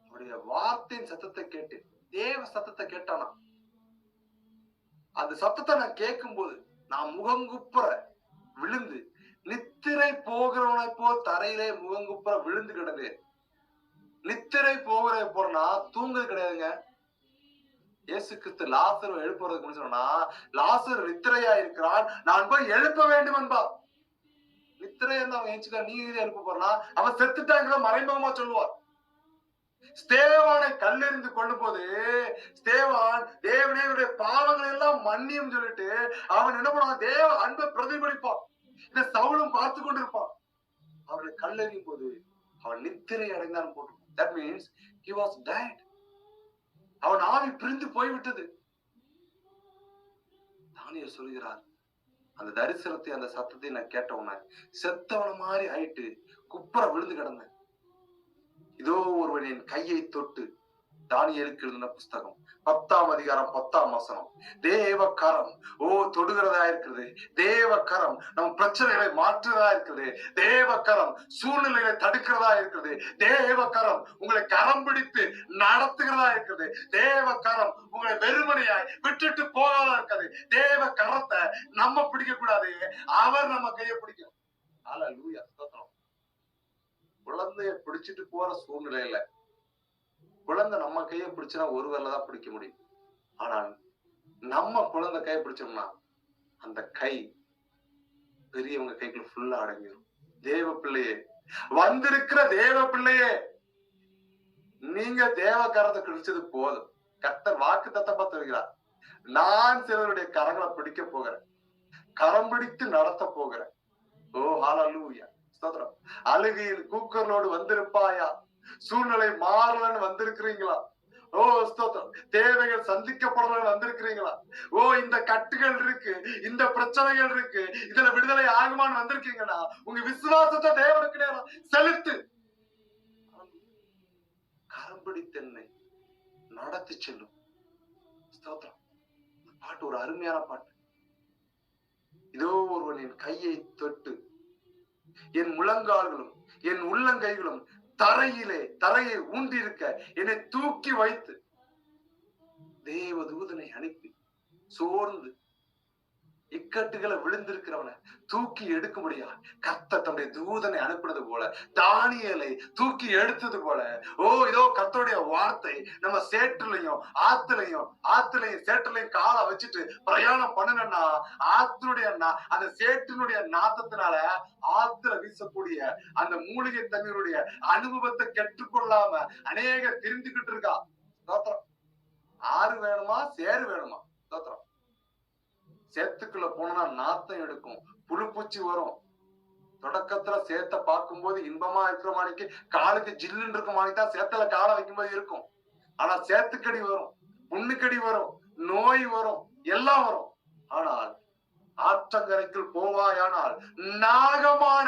அவருடைய வார்த்தையின் சத்தத்தை கேட்டு தேவ சத்தத்தை கேட்டானா, அந்த சத்தத்தை நான் கேட்கும் போது நான் முகங்குப்புற விழுந்து நித்திரை போகிறவனை போல் தரையிலே முகங்குப்புற விழுந்து கிடந்தேன். நித்திரை போகிற போறனா தூங்குது கிடையாதுங்க. இயேசு கிறிஸ்து லாசர் எழுப்புறதுக்கு சொன்னா, லாசர் நித்திரையா இருக்கிறான், நான் போய் எழுப்ப வேண்டும் என்பா. நித்திரையா இருந்தா அவன் ஏச்சுக்கா, நீ எழுப்ப போறனா, அவன் செத்துட்டாங்கிற மறைமுகமா சொல்லுவார். ஸ்தேவானை கல்லெறிந்து கொண்டு போது ஸ்தேவான் தேவனுடைய பாவங்களை எல்லாம் மன்னியும் சொல்லிட்டு அவன் என்ன பண்ணுவான், தேவ அன்பை பிரதிபலிப்பான். இதை சவுலும் பார்த்து கொண்டிருப்பான். அவர்களை கல்லெறியும் போது அவன் நித்திரை அடைந்தான் போட்டு. That means he was dead. அவன் ஆவி பிரிந்து போய்விட்டது. தானியேல் சொல்கிறார், அந்த தரிசனத்தை அந்த சத்தத்தை நான் கேட்டவன செத்தவன மாதிரி ஆயிட்டு குப்புற விழுந்து கிடந்தேன். இதோ ஒருவன் என் கையை தொட்டு தானியேலுக்கு எழுதின புஸ்தகம் 10ஆம் அதிகாரம் 10ஆம் வசனம். தேவ கரம் தொடுகிறதா இருக்கிறது. தேவ கரம் நம் பிரச்சனைகளை மாற்றுறதா இருக்குது. தேவ கரம் சூழ்நிலைகளை தடுக்கிறதா இருக்குது. தேவ கரம் உங்களை கரம் பிடித்து நடத்துகிறதா இருக்குது. தேவ கரம் உங்களை வெறுமனையாய் விட்டுட்டு போகாதா இருக்குது. தேவ கரத்தை நம்ம பிடிக்க கூடாது, அவர் நம்ம கையை பிடிக்கும். ஹல்லேலூயா, ஸ்தோத்திரம். குழந்தைய பிடிச்சிட்டு போற சூழ்நிலையில குழந்தை நம்ம கையை பிடிச்சா ஒரு வேலை தான் பிடிக்க முடியும். ஆனால் நம்ம குழந்தை கையை பிடிச்சோம்னா அந்த கை பெரியவங்க கைக்குள்ள ஃபுல்லா அடங்கிடும். தேவ பிள்ளையே, வந்திருக்கிற தேவ பிள்ளையே, நீங்க தேவ கரத்தை பிடிச்சது போதும். கர்த்தர் வாக்கு தத்தமா தருகிறார். நான் சிலருடைய கரங்களை பிடிக்க போகிறேன், கரம் பிடித்து நடத்த போகிறேன். ஹல்லேலூயா, ஸ்தோத்திரம். அழுகையில் கூக்குரலோடு வந்திருப்பாயா? சூழ்நிலை மாறலன்னு வந்திருக்கிறீங்களா? ஸ்தோத்திரம். தேவைகள் சந்திக்கப்படலன்னு வந்திருக்கிறீங்களா? இந்த கட்டுகள் இருக்கு, இந்த பிரச்சனைகள் இருக்கு, இதுல விடுதலை ஆகுமான்னு வந்திருக்கீங்கன்னா உங்க விசுவாசத்தை தேவனுக்கு நேரம் செலுத்து. கரம் பிடித்தென்னை நடத்தி செல்லும். ஸ்தோத்திரம். பாட்டு ஒரு அருமையான பாட்டு. இதோ ஒருவன் என் கையை தொட்டு என் முழங்கால்களும் என் உள்ளங்கைகளும் தரையை ஊன்றிருக்க என்னை தூக்கி வைத்து தேவ தூதனை அனுப்பி சோர்ந்து இக்கட்டுகளை விழுந்திருக்கிறவனை தூக்கி எடுக்கும்படியா கர்த்தர் தன்னுடைய தூதனை அனுப்பினது போல, தானியேலை தூக்கி எடுத்தது போல, இதோ கர்த்தருடைய வார்த்தை நம்ம சேற்றுலையும் சேற்றுலையும் காலை வச்சுட்டு பிரயாணம் பண்ணணும்னா ஆத்துடைய அந்த சேற்றினுடைய நாத்தத்தினால ஆத்துல வீசக்கூடிய அந்த மூலிகை தண்ணீருடைய அனுபவத்தை கற்றுக்கொள்ளாம அநேகர் தெரிஞ்சுக்கிட்டு இருக்கா. ஸ்தோத்திரம். ஆறு வேணுமா சேறு வேணுமா? ஸ்தோத்திரம். சேத்துக்குள்ள போனா நாத்தம் எடுக்கும், புழுப்பூச்சி வரும். தொடக்கத்துல சேத்த பார்க்கும் போது இன்பமா இருக்கிற மாதிரிக்கு காலுக்கு ஜில்லுன்னு இருக்க மாதிரி தான் சேத்துல காலை வைக்கும் போது இருக்கும். ஆனா சேத்துக்கடி வரும், புண்ணுக்கடி வரும், நோய் வரும், எல்லாம் வரும். ஆனால் ஆற்றங்கரைக்குள் போவாயானால் நாகமான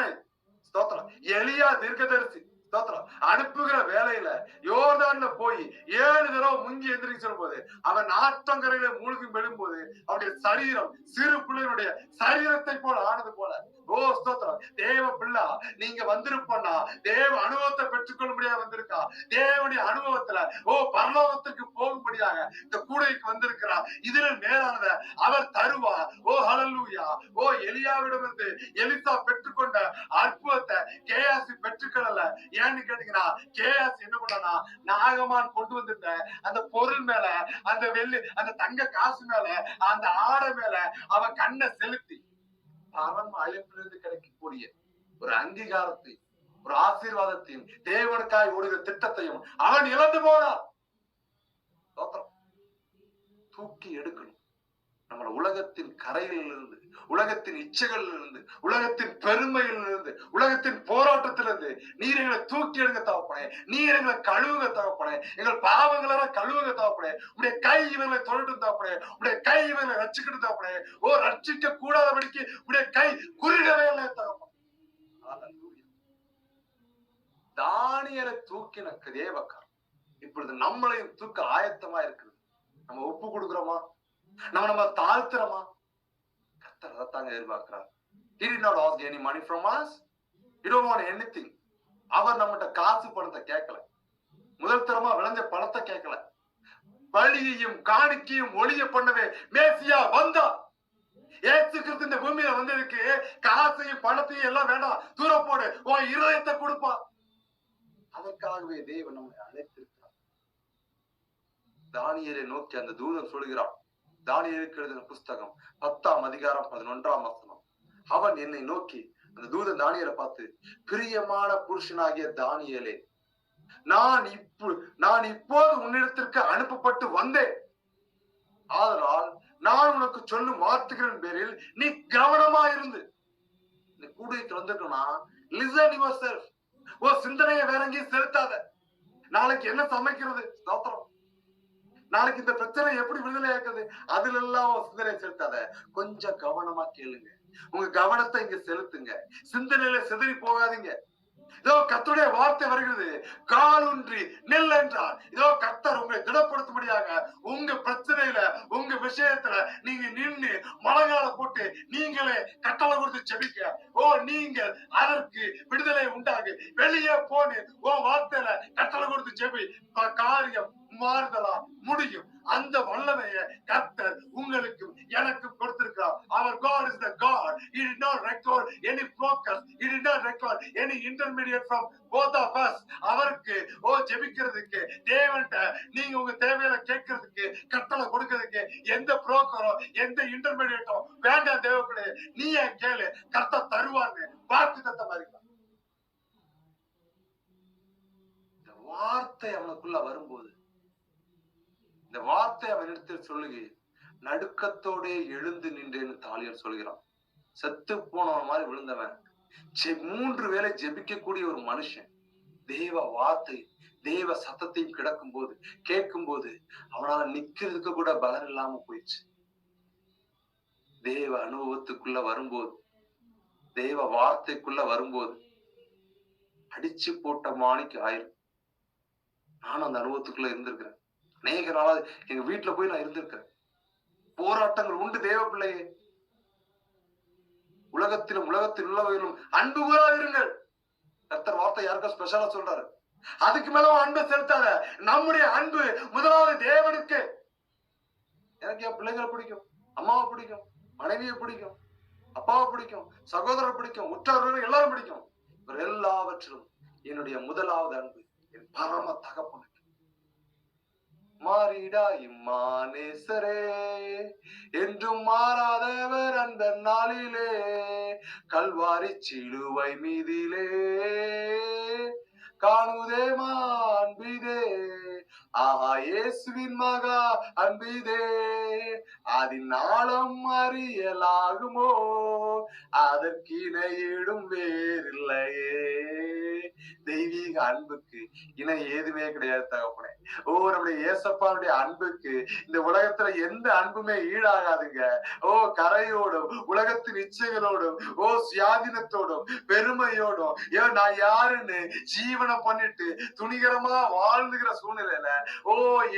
ஸ்தோத்திரம் எலியா தீர்க்கதரிசி ஸ்தோத்திரம் அனுப்புகிற வேலையில யோர்தான்ல போய் 7 தடவை முங்கி எந்திரிக்க சொல்லும் போது அவன் ஆற்றங்கரையில மூழ்கி விழும்போது அவருடைய சரீரம் சிறு பிள்ளையினுடைய சரீரத்தை போல ஆனது போல. ஸ்தோத்திரம். தேவ பிள்ளை நீங்க வந்திருப்போம்னா தேவ அனுபவத்தை பெற்றுக்கொள்ளும்படியாக வந்திருக்கா. தேவனுடைய அனுபவத்துல பரலோகத்துக்கு போகும்படியாக இந்த கூடைக்கு வந்திருக்கிறார். இதுல மேலானத அவர் தருவார். ஹல்லேலூயா. எலியாவிடமிருந்து எலிசா பெற்றுக்கொண்ட அற்புதத்தை கேயாசி பெற்றுக்கொள்ளல. ஏன்னு கேட்டீங்கன்னா கேயாசி என்ன பண்ணா, நாகமான் கொண்டு வந்திருந்த அந்த பொருள் மேல, அந்த வெள்ளி அந்த தங்க காசு மேல, அந்த ஆடை மேல அவன் கண்ணை செலுத்தி பரம அழைப்பிலிருந்து கிடைக்கக்கூடிய ஒரு அங்கீகாரத்தை, ஒரு ஆசீர்வாதத்தையும், தேவனுக்காய் ஓடுகிற திட்டத்தையும் அவன் இழந்து போனான். தூக்கி எடுக்கணும். நம்மள உலகத்தின் கரைகளிலிருந்து, உலகத்தின் இச்சைகளிலிருந்து, உலகத்தின் பெருமையிலிருந்து, உலகத்தின் போராட்டத்திலிருந்து நீர் எங்களை தூக்கி எடுங்க தகப்பனே. நீர் எங்களை கழுவுக தகப்பனே. எங்கள் பாவங்களை கழுவுக தகப்பனே. உடைய கை இவர்களை தொடட்டும் தகப்பனே. உடைய கை இவர்களை ரட்சிக்கட்டும் தகப்பனே. ரட்சிக்க கூடாதபடிக்கு உடைய கை குறுகவே இல்லை தகப்பனே. தானியேலை தூக்கின தேவக்காரன் இப்பொழுது நம்மளையும் தூக்க ஆயத்தமா இருக்குது. நம்ம ஒப்பு கொடுக்கிறோமா? நம்ம தாழ்த்துறோமா? கர்த்தர் அதைத்தாங்க எதிர்பார்க்கிறார். He did not ask any money from us. He don't want anything. அவர் நம்மகிட்ட காசு பணத்தை கேட்கல, முதல் தரமா விளைஞ்ச பணத்தை கேட்கல. பலியையும் காணிக்கையும் ஒளிய பண்ணவே மேசியா வந்தா. ஏசு கிறிஸ்து இந்த பூமியில வந்ததுக்கு காசையும் பணத்தையும் எல்லாம் வேண்டாம், தூர போடு, உன் இருதயத்தை கொடுப்பா. அதற்காகவே தேவன் நம்மை அழைத்திருக்கிறார். தானியேலை நோக்கி அந்த தூதன் சொல்கிறான். தானியேலுக்கு எழுதின புஸ்தகம் 10ஆம் அதிகாரம் 11ஆம் வசனம். அவன் என்னை நோக்கி, அந்த தூதன் தானியேலை பார்த்து, பிரியமான புருஷனாகிய தானியேலே, நான் இப்போது உன்னிடத்திற்கு அனுப்பப்பட்டு வந்தேன். ஆதலால் நான் உனக்கு சொல்லும் வார்த்தைகளின் பேரில் நீ கவனமா இருந்து. இந்த கூடைக்கு வந்திருக்கா, லிசன் யுவர் செல்ஃப். சிந்தனையை வேற எங்கேயும் செலுத்தாத. நாளைக்கு என்ன சமைக்கிறது, ஸ்தோத்திரம். நாளைக்கு இந்த பிரச்சனை எப்படி விடுதலை ஆக்குது, அதுல எல்லாம் சிந்தனை செலுத்தாத. கொஞ்சம் கவனமா கேளுங்க. உங்க கவனத்தை இங்க செலுத்துங்க. சிந்தனையில சிதறி போகாதீங்க. இதோ கர்த்தருடைய வார்த்தை வருகிறது, காலூன்றி நெல் என்றார். இதோ கர்த்தர் உங்களை திடப்படுத்தும்படியாக உங்க பிரச்சனையில, உங்க விஷயத்துல நீங்க நின்று மலங்கால போட்டு நீங்களே கட்டளை கொடுத்து ஜெபிக்க, நீங்கள் அதற்கு விடுதலை உண்டாகு. வெளியே போன்னு வார்த்தையில கட்டளை கொடுத்து ஜெபி, காரியம் மாறுதலா முடியும். அந்த வல்லமைய கர்த்தர் உங்களுக்கும் எனக்கும் கொடுத்திருக்கிறார். Our God is the God. He did not record any focus. He did not record any intermediate from both of us. அவருக்கு ஜெபிக்கிறதுக்கு, தேவன்ட்ட நீங்க உங்க தேவையில கேட்கறதுக்கு, கட்டளை கொடுக்கிறதுக்கு எந்த புரோக்கரோ எந்த இன்டர்மீடியேட்டோ வேண்டாம். தேவைப்படு, நீயே கேளு, கர்த்தர் தருவார்னு வாக்குத்தத்தம் அறிவிக்கிறார். இந்த வார்த்தை அவனுக்குள்ள வரும்போது, இந்த வார்த்தை அவன் எடுத்து சொல்லுகை, நடுக்கத்தோட எழுந்து நின்றேன்னு தாலியர் சொல்கிறான். செத்து போனவன் மாதிரி விழுந்தவன், 3 வேளை ஜெபிக்கக்கூடிய ஒரு மனுஷன், தேவ வார்த்தை தேவ சத்தத்தையும் கிடக்கும் போது கேட்கும் போது அவனால நிக்கிறதுக்கு கூட பலன் இல்லாம போயிடுச்சு. தேவ அனுபவத்துக்குள்ள வரும்போது, தேவ வார்த்தைக்குள்ள வரும்போது அடிச்சு போட்ட மாணிக்கு ஆயிரும். நானும் அந்த அனுபவத்துக்குள்ள இருந்திருக்கிறேன். அநேக நாளா எங்க வீட்டுல போய் நான் இருந்திருக்கிறேன். போராட்டங்கள் உண்டு தேவ பிள்ளையே. உலகத்திலும் உலகத்தில் உள்ளவையிலும் அன்பு கூறாதிருங்கள். கர்த்தர் வார்த்தை யாருக்கா ஸ்பெஷலா சொல்றாரு. அதுக்கு மேல அன்பை செலுத்தாத. நம்முடைய அன்பு முதலாவது தேவனுக்கு. எனக்கு என் பிள்ளைங்களை பிடிக்கும், அம்மாவை பிடிக்கும், மனைவியை பிடிக்கும், அப்பாவை பிடிக்கும், சகோதரரை பிடிக்கும், உற்றார்கள் எல்லாரும் பிடிக்கும். இவர் எல்லாவற்றிலும் என்னுடைய முதலாவது அன்பு என் பரம தகப்பனுக்கு. மாறிடா இம்மானேசரே, என்றும் மாறாதவர் அந்த நாளிலே, கல்வாரி சிலுவை மீதிலே காணுதே அன்பிதே, ஆஹா இயேசுவின் மகா அன்பிதே, அதின் ஆழம் அறியலாகுமோ, அதற்கிணையிடும் வேறில்லையே. தெய்வீக அன்புக்கு இணை ஏதுமே கிடையாது தகப்பனே. நம்முடைய ஏசப்பாவுடைய அன்புக்கு இந்த உலகத்துல எந்த அன்புமே ஈடாகாதுங்க. கரையோடும் உலகத்தின் இச்சைகளோடும் சுயாதீனத்தோடும் பெருமையோடும் நான் யாருன்னு ஜீவனை பண்ணிட்டு துணிகரமா வாழ்ந்துகிற சூழ்நிலையில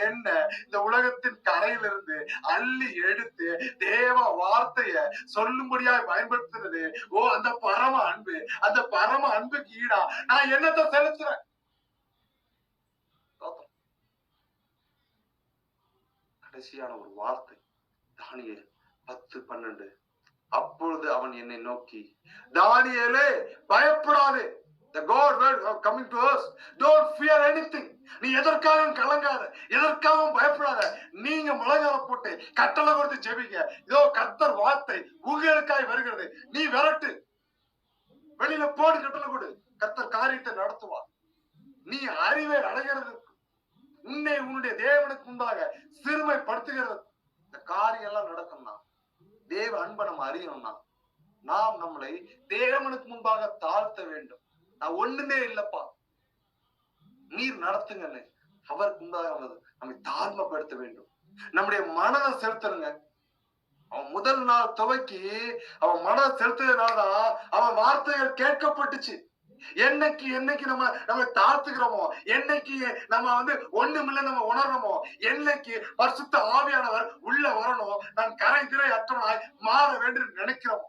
என்ன இந்த உலகத்தின் கரையிலிருந்து அள்ளி எடுத்து தேவ வார்த்தைய சொல்லும்படியாக பயன்படுத்துறது அந்த பரம அன்பு. அந்த பரம அன்புக்கு ஈடா நான் என்னத்தை செலுத்துறேன்? கடைசியான ஒரு வார்த்தை தானியேல் 10:12. அப்பொழுது அவன் என்னை நோக்கி, தானியேலே பயப்படாதே. The God word coming to us. Don't fear anything. நீ எதற்காகவும் கலங்காத, எதற்காகவும் பயப்படாத. நீங்க முழங்கால போட்டு கட்டளை கொடுத்து ஜெபிங்க. இதோ கர்த்தர் வார்த்தை உங்களுக்காய் வருகிறது. நீ விரட்டு, வெளியில போடு, கட்டளை கொடு. கர்த்தர் காரியத்தை நடத்துவார். நீ அறிவை அடைகிறதுக்கு, உன்னை உன்னுடைய தேவனுக்கு முன்பாக சிறுமைப்படுத்துகிறது, இந்த காரியம் எல்லாம் நடக்கும்னா, தேவ அன்பை நம்ம அறியணும்னா, நாம் நம்மளை தேவனுக்கு முன்பாக தாழ்த்த வேண்டும். நான் ஒண்ணுமே இல்லப்பா, நீர் நடத்துங்கன்னு அவருக்கு முன்பாக நம்மை தாழ்மைப்படுத்த வேண்டும். நம்முடைய மனதை செலுத்தணுங்க. அவன் முதல் நாள் துவக்கி அவன் மனதை செலுத்துறதுனாலதான் அவன் வார்த்தைகள் கேட்கப்பட்டுச்சு. என்னைக்கு நம்ம தாழ்த்துக்கிறோமோ, என்னைக்கு நம்ம ஒண்ணுமில்ல நம்ம உணர்றோமோ, என்னைக்கு பரிசுத்த ஆவியானவர் உள்ள வரணும், நான் கரை திரை அற்றவனாய் மாற வேண்டும் நினைக்கிறோமோ,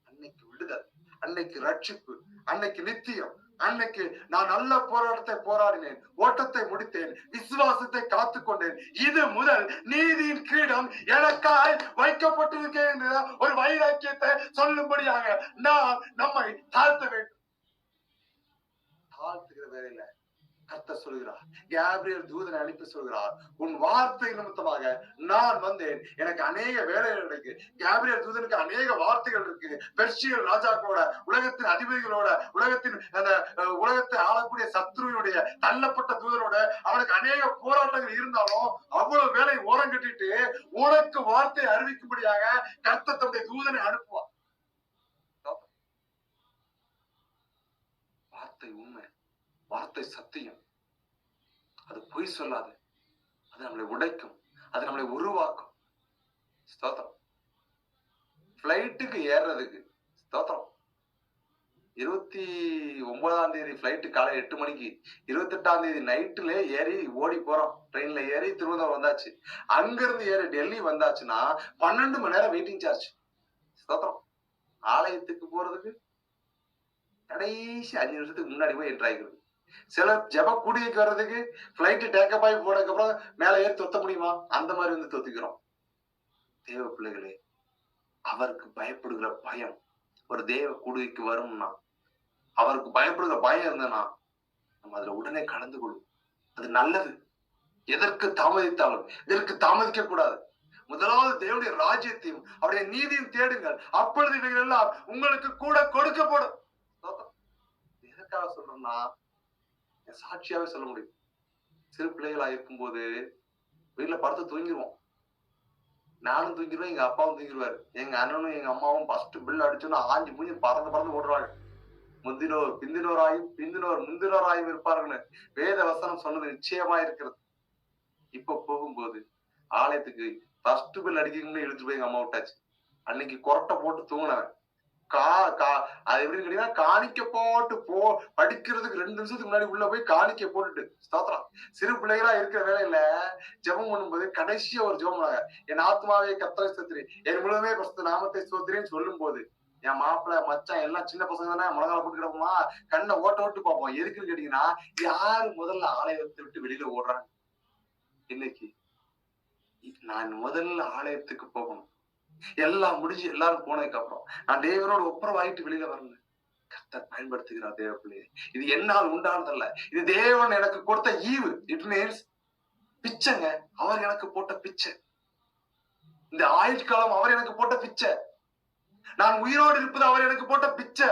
அன்னைக்கு விடுதல், அன்னைக்கு ரட்சிப்பு, அன்னைக்கு நித்தியம், அன்னைக்கு நான் நல்ல போராட்டத்தை போராடினேன், ஓட்டத்தை முடித்தேன், விசுவாசத்தை காத்துக்கொண்டேன், இது முதல் நீதியின் கிரீடம் எனக்காய் வைக்கப்பட்டிருக்கேன் என்ற ஒரு வைராக்கியத்தை சொல்லும்படியாக நாம் நம்மை தாழ்த்த வேண்டும். தாழ்த்துகிற வேலையில கர்த்தர் சொல்கிறார், கேப்ரியல் தூதனை அனுப்பி சொல்கிறார், உன் வார்த்தை நிமித்தமாக நான் வந்தேன். எனக்கு அநேக வேலைகள் இருக்கு. கேப்ரியல் தூதனுக்கு அநேக வார்த்தைகள் இருக்கு. பெர்ஷியல் ராஜாக்களோட, உலகத்தின் அதிபதிகளோட, உலகத்தை ஆளக்கூடிய சத்ருவினுடைய தள்ளப்பட்ட தூதரோட அவனுக்கு அநேக போராட்டங்கள் இருந்தாலும் அவ்வளவு வேலை ஓரம் கட்டிட்டு உனக்கு வார்த்தை அறிவிக்கும்படியாக கர்த்தர் தன்னுடைய தூதனை அனுப்புவார். வார்த்தை உண்மை, வார்த்தை சத்தியம். அது பொய் சொல்லாது. அது நம்மளை உடைக்கும், அது நம்மளை உருவாக்கும். ஸ்தோத்திரம். பிளைட்டுக்கு ஏறுறதுக்கு ஸ்தோத்திரம். 29 ஃபிளைட் காலை 8 மணிக்கு, 28 நைட்டுல ஏறி ஓடி போறோம். ட்ரெயின்ல ஏறி திருவனந்தபுரம் வந்தாச்சு. அங்கிருந்து ஏறி டெல்லி வந்தாச்சுன்னா 12 மணி நேரம் வெயிட்டிங் சார்ஜ். ஸ்தோத்திரம். ஆலயத்துக்கு போறதுக்கு கடைசி 5 நிமிஷத்துக்கு முன்னாடி போய் என்ட்ரு ஆகிக்கிறது. சிலர் ஜெப கூடியக்கு வர்றதுக்கு பிளைட் டேக்கப் ஆகி போனதுக்கு அப்புறம் மேல ஏறி தொத்த முடியுமா? அந்த மாதிரி வந்து தொத்திக்கிறோம். தேவ பிள்ளைகளே, அவருக்கு பயப்படுகிற பயம் ஒரு தேவ கூடுகைக்கு வரும்னா, அவருக்கு பயப்படுகிற பயம் இருந்தனா நம்ம அதுல உடனே கலந்து கொள்ளும். அது நல்லது. எதற்கு தாமதித்தாலும் இதற்கு தாமதிக்க கூடாது. முதலாவது தேவனுடைய ராஜ்யத்தையும் அவருடைய நீதியும் தேடுங்கள், அப்பொழுது இவைகள் எல்லாம் உங்களுக்கு கூட கொடுக்கப்படும். எதற்காக சொல்றோம்னா, சாட்சியாவே சொல்ல முடியும். சிறு பிள்ளைகளா இருக்கும்போது வீட்டுல படுத்து தூங்கிடுவோம். நானும் தூங்கிடுவேன், எங்க அப்பாவும் தூங்கிடுவாரு. எங்க அண்ணனும் எங்க அம்மாவும் ஃபர்ஸ்ட் பில் அடிச்சோன்னா ஆஞ்சு மூஞ்சி பறந்து ஓடுறாங்க. முந்தினோர் பிந்தினோராயும் பிந்தினோர் முந்தினோராயும் இருப்பார்கள். வேத வசனம் சொன்னது நிச்சயமா இருக்கிறது. இப்ப போகும்போது ஆலயத்துக்கு ஃபர்ஸ்ட் பில் அடிக்கணும்னு இழுத்து போய் எங்க அம்மா விட்டாச்சு. அன்னைக்கு கொரட்டை போட்டு தூங்கினவன் அது எப்படின்னு கேட்டீங்கன்னா, காணிக்க போட்டு படிக்கிறதுக்கு 2 நிமிஷத்துக்கு முன்னாடி உள்ள போய் காணிக்க போட்டுட்டு ஸ்தோத்திரம். சிறு பிள்ளைகளா இருக்கிற வேலையில ஜெபம் பண்ணும்போது கடைசியா ஒரு ஜெபம் பண்ணாங்க. என் ஆத்மாவே கர்த்தரை ஸ்தோத்திரி, என் முழுமே பரிசுத்த நாமத்தை ஸ்தோத்திரின்னு சொல்லும் போது என் மாப்பிள்ளை மச்சான் எல்லாம் சின்ன பசங்க தானே, முழங்கால போட்டு கிடப்போமா, கண்ணை ஓட்டு பார்ப்போம். எதுக்குன்னு கேட்டீங்கன்னா, யாரு முதல்ல ஆலயத்தை விட்டு வெளியில ஓடுறாங்க? இன்னைக்கு நான் முதல்ல ஆலயத்துக்கு போகணும். எல்லாம் முடிஞ்சு எல்லாரும் போனதுக்கு அப்புறம் நான் தேவனோட ஒப்புரவாயிட்டு வெளியில வரணும். கர்த்தர் பயன்படுத்துகிறார் தேவ பிள்ளையை. இது என்னால் உண்டானதல்ல, இது தேவன் எனக்கு கொடுத்த ஈவு. It means பிச்சைங்க. அவர் எனக்கு போட்ட பிச்சை. இந்த ஆயுட்காலம் அவர் எனக்கு போட்ட பிச்சை. நான் உயிரோடு இருப்பது அவர் எனக்கு போட்ட பிச்சை.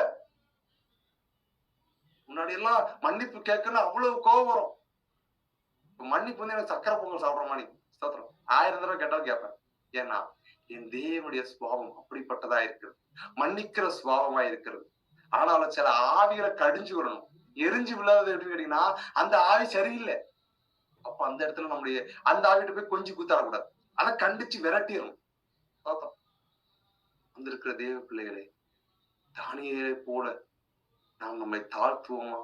முன்னாடி எல்லாம் மன்னிப்பு கேட்கணும் அவ்வளவு கோபம் வரும். மன்னிப்பு வந்து எனக்கு சக்கரை பொங்கல் சாப்பிடுற மாதிரி ஸ்தோத்திரம் 1000 தடவை கேட்டாலும் கேட்பேன். ஏன்னா என் தேவனுடைய சுபாவம் அப்படிப்பட்டதா இருக்கிறது, மன்னிக்கிற சுபாவமா இருக்கிறது. ஆனாலும் சில ஆவிகளை கடிஞ்சு விடணும், எரிஞ்சு விழாதது எப்படின்னு கேட்டீங்கன்னா, அந்த ஆவி சரியில்லை. அப்ப அந்த இடத்துல நம்முடைய அந்த ஆவிட்டு போய் கொஞ்சம் கூத்தாடக்கூடாது, அதை கண்டிச்சு விரட்டிடணும். வந்திருக்கிற தேவ பிள்ளைகளே, தானியேலை போல நாம் நம்மை தாழ்த்துவோமா?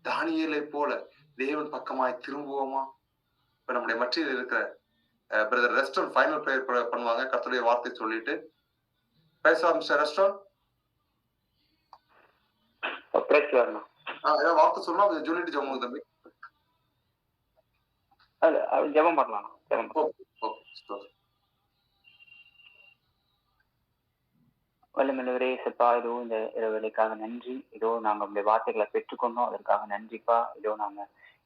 தானியேலை போல தேவன் பக்கமாய் திரும்புவோமா? இப்ப நம்முடைய மற்றில் இருக்கிற பிரதர் ரெஸ்டாரண்ட் ஃபைனல் ப்ரேயர் பண்ணுவாங்க. கர்த்தருடைய வார்த்தை சொல்லிட்டு பேசலாம். மிஸ்டர் ரெஸ்டாரண்ட் ஏதாவது வார்த்தை சொல்லலாம், அதை சொல்லிட்டு ஜெபம் தம்பி. ஜெபம் பண்ணலாம். வல்லமையுள்ளவரே சப்பா, இதோ இந்த வேலைக்காக நன்றி. இதோ நாங்க உங்களுடைய வார்த்தைகளை பெற்றுக்கொண்டோம், அதற்காக நன்றிப்பா. இதோ நாங்க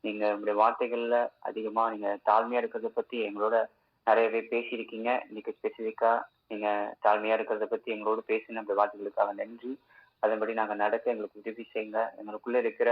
நீங்க உங்களுடைய வார்த்தைகள்ல அதிகமா நீங்க தாழ்மையா இருக்கிறத பத்தி எங்களோட நிறையவே பேசியிருக்கீங்க. இன்னைக்கு ஸ்பெசிஃபிக்கா நீங்க தாழ்மையா இருக்கிறத பத்தி எங்களோட பேசின அந்த வார்த்தைகளுக்காக நன்றி. அதன்படி நாங்க நடக்க எங்களுக்கு உதவி செய்யுங்க. எங்களுக்குள்ள இருக்கிற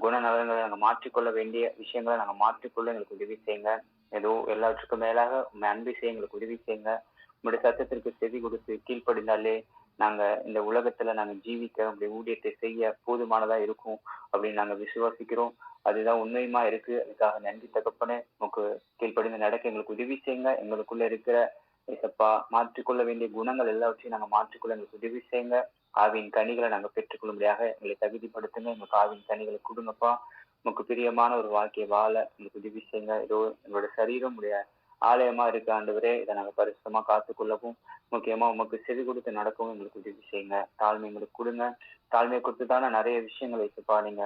குணநலன்களை நாங்க மாற்றிக்கொள்ள வேண்டிய விஷயங்களை நாங்க மாற்றிக்கொள்ள எங்களுக்கு உதவி செய்யுங்க. ஏதோ எல்லாவற்றுக்கும் மேலாக உங்க அன்பை செய்ய எங்களுக்கு உதவி செய்யுங்க. உங்களுடைய சத்தத்திற்கு செவி கொடுத்து கீழ்ப்படிந்தாலே நாங்க இந்த உலகத்துல நாங்க ஜீவிக்க உங்களுடைய ஊழியத்தை செய்ய போதுமானதா இருக்கும் அப்படின்னு நாங்க விசுவாசிக்கிறோம். அதுதான் உண்மையுமா இருக்கு. அதுக்காக நன்றி தகப்பனே. உங்களுக்கு கீழ்ப்படிந்து நடக்க எங்களுக்கு உதவி செய்யுங்க. எங்களுக்குள்ள இருக்கிற ஏசப்பா மாற்றிக்கொள்ள வேண்டிய குணங்கள் எல்லாவற்றையும் நாங்க மாற்றிக்கொள்ள எங்களுக்கு உதவி செய்யுங்க. ஆவியின் கனிகளை நாங்க பெற்றுக்கொள்ளும்படியாக எங்களை தகுதிப்படுத்துங்க. எங்களுக்கு ஆவியின் கனிகளை கொடுங்கப்பா. உங்களுக்கு பிரியமான ஒரு வாழ்க்கையை வாழ எங்களுக்கு உதவி செய்யுங்க. ஏதோ எங்களோட சரீரம் உடைய ஆலயமா இருக்க ஆண்டவரே, இதை நாங்க பரிசுத்தமா காத்துக்கொள்ளவும், முக்கியமா உமக்கு செவி கொடுத்து நடக்கவும் எங்களுக்கு உதவி செய்யுங்க. தாழ்மை எங்களுக்கு கொடுங்க. தாழ்மையை கொடுத்துதானே நிறைய விஷயங்கள் ஏசப்பா நீங்க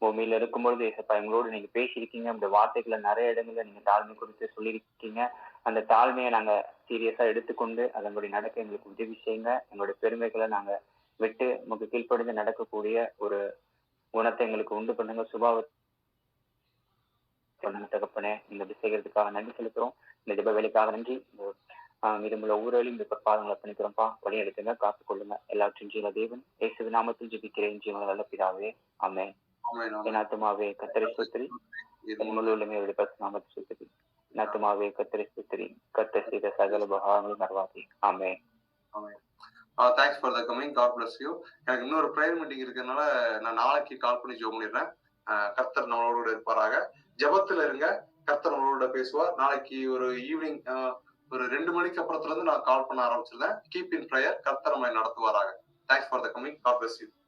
பூமியில இருக்கும்பொழுது ஏசப்பா எங்களோடு நீங்க பேசியிருக்கீங்க. அந்த வார்த்தைகளை நிறைய இடங்கள்ல நீங்க தாழ்மை கொடுத்து சொல்லியிருக்கீங்க. அந்த தாழ்மையை நாங்க சீரியஸா எடுத்துக்கொண்டு அதன்படி நடக்க எங்களுக்கு உதவி செய்யுங்க. எங்களுடைய பெருமைகளை நாங்க விட்டு நமக்கு கீழ்ப்படிந்து நடக்கக்கூடிய ஒரு குணத்தை எங்களுக்கு உண்டு பண்ணுங்க. சுபாவத்தை தகப்பனே, நீங்க செய்கிறதுக்காக நன்றி செலுத்துறோம். இந்த ஜெப வேலைக்காக நன்றி. மீதமுள்ள ஊரலையும் இந்த பாதங்களை பண்ணிக்கிறோம்ப்பா. வழி எடுத்துங்க, காத்துக்கொள்ளுங்க. எல்லாவற்றும் ஜீவ தேவன் இயேசு நாமத்தில் ஜெபிக்கிறேன் ஜீவன நல்ல பிதாவே, ஆமென். என் ஆத்துமாவே கர்த்தரை ஸ்தோத்திரி, என் முழு உள்ளமே அவருடைய பரிசுத்த நாமத்தை ஸ்தோத்திரி. என் ஆத்துமாவே கர்த்தரை ஸ்தோத்திரி, கர்த்தர் செய்த சகல உபகாரங்களும் மறவாதே, amen. Thanks for the coming. God bless you. எனக்கு இன்னொரு ப்ரேயர் மீட்டிங் இருக்கிறதுனால நான் நாளைக்கு கால் பண்ணி ஜெபம் பண்ணிடுறேன். கர்த்தர் நம்மளோட இருப்பாராக. ஜெபத்துல இருங்க, கர்த்தர் நம்மளோட பேசுவார். நாளைக்கு ஒரு ஈவினிங் ஒரு 2 மணிக்கு அப்புறத்துல இருந்து நான் கால் பண்ண ஆரம்பிச்சிருந்தேன். Keep in prayer. கர்த்தர் நம்மளை நடத்துவாராக. Thanks for the coming. God bless you.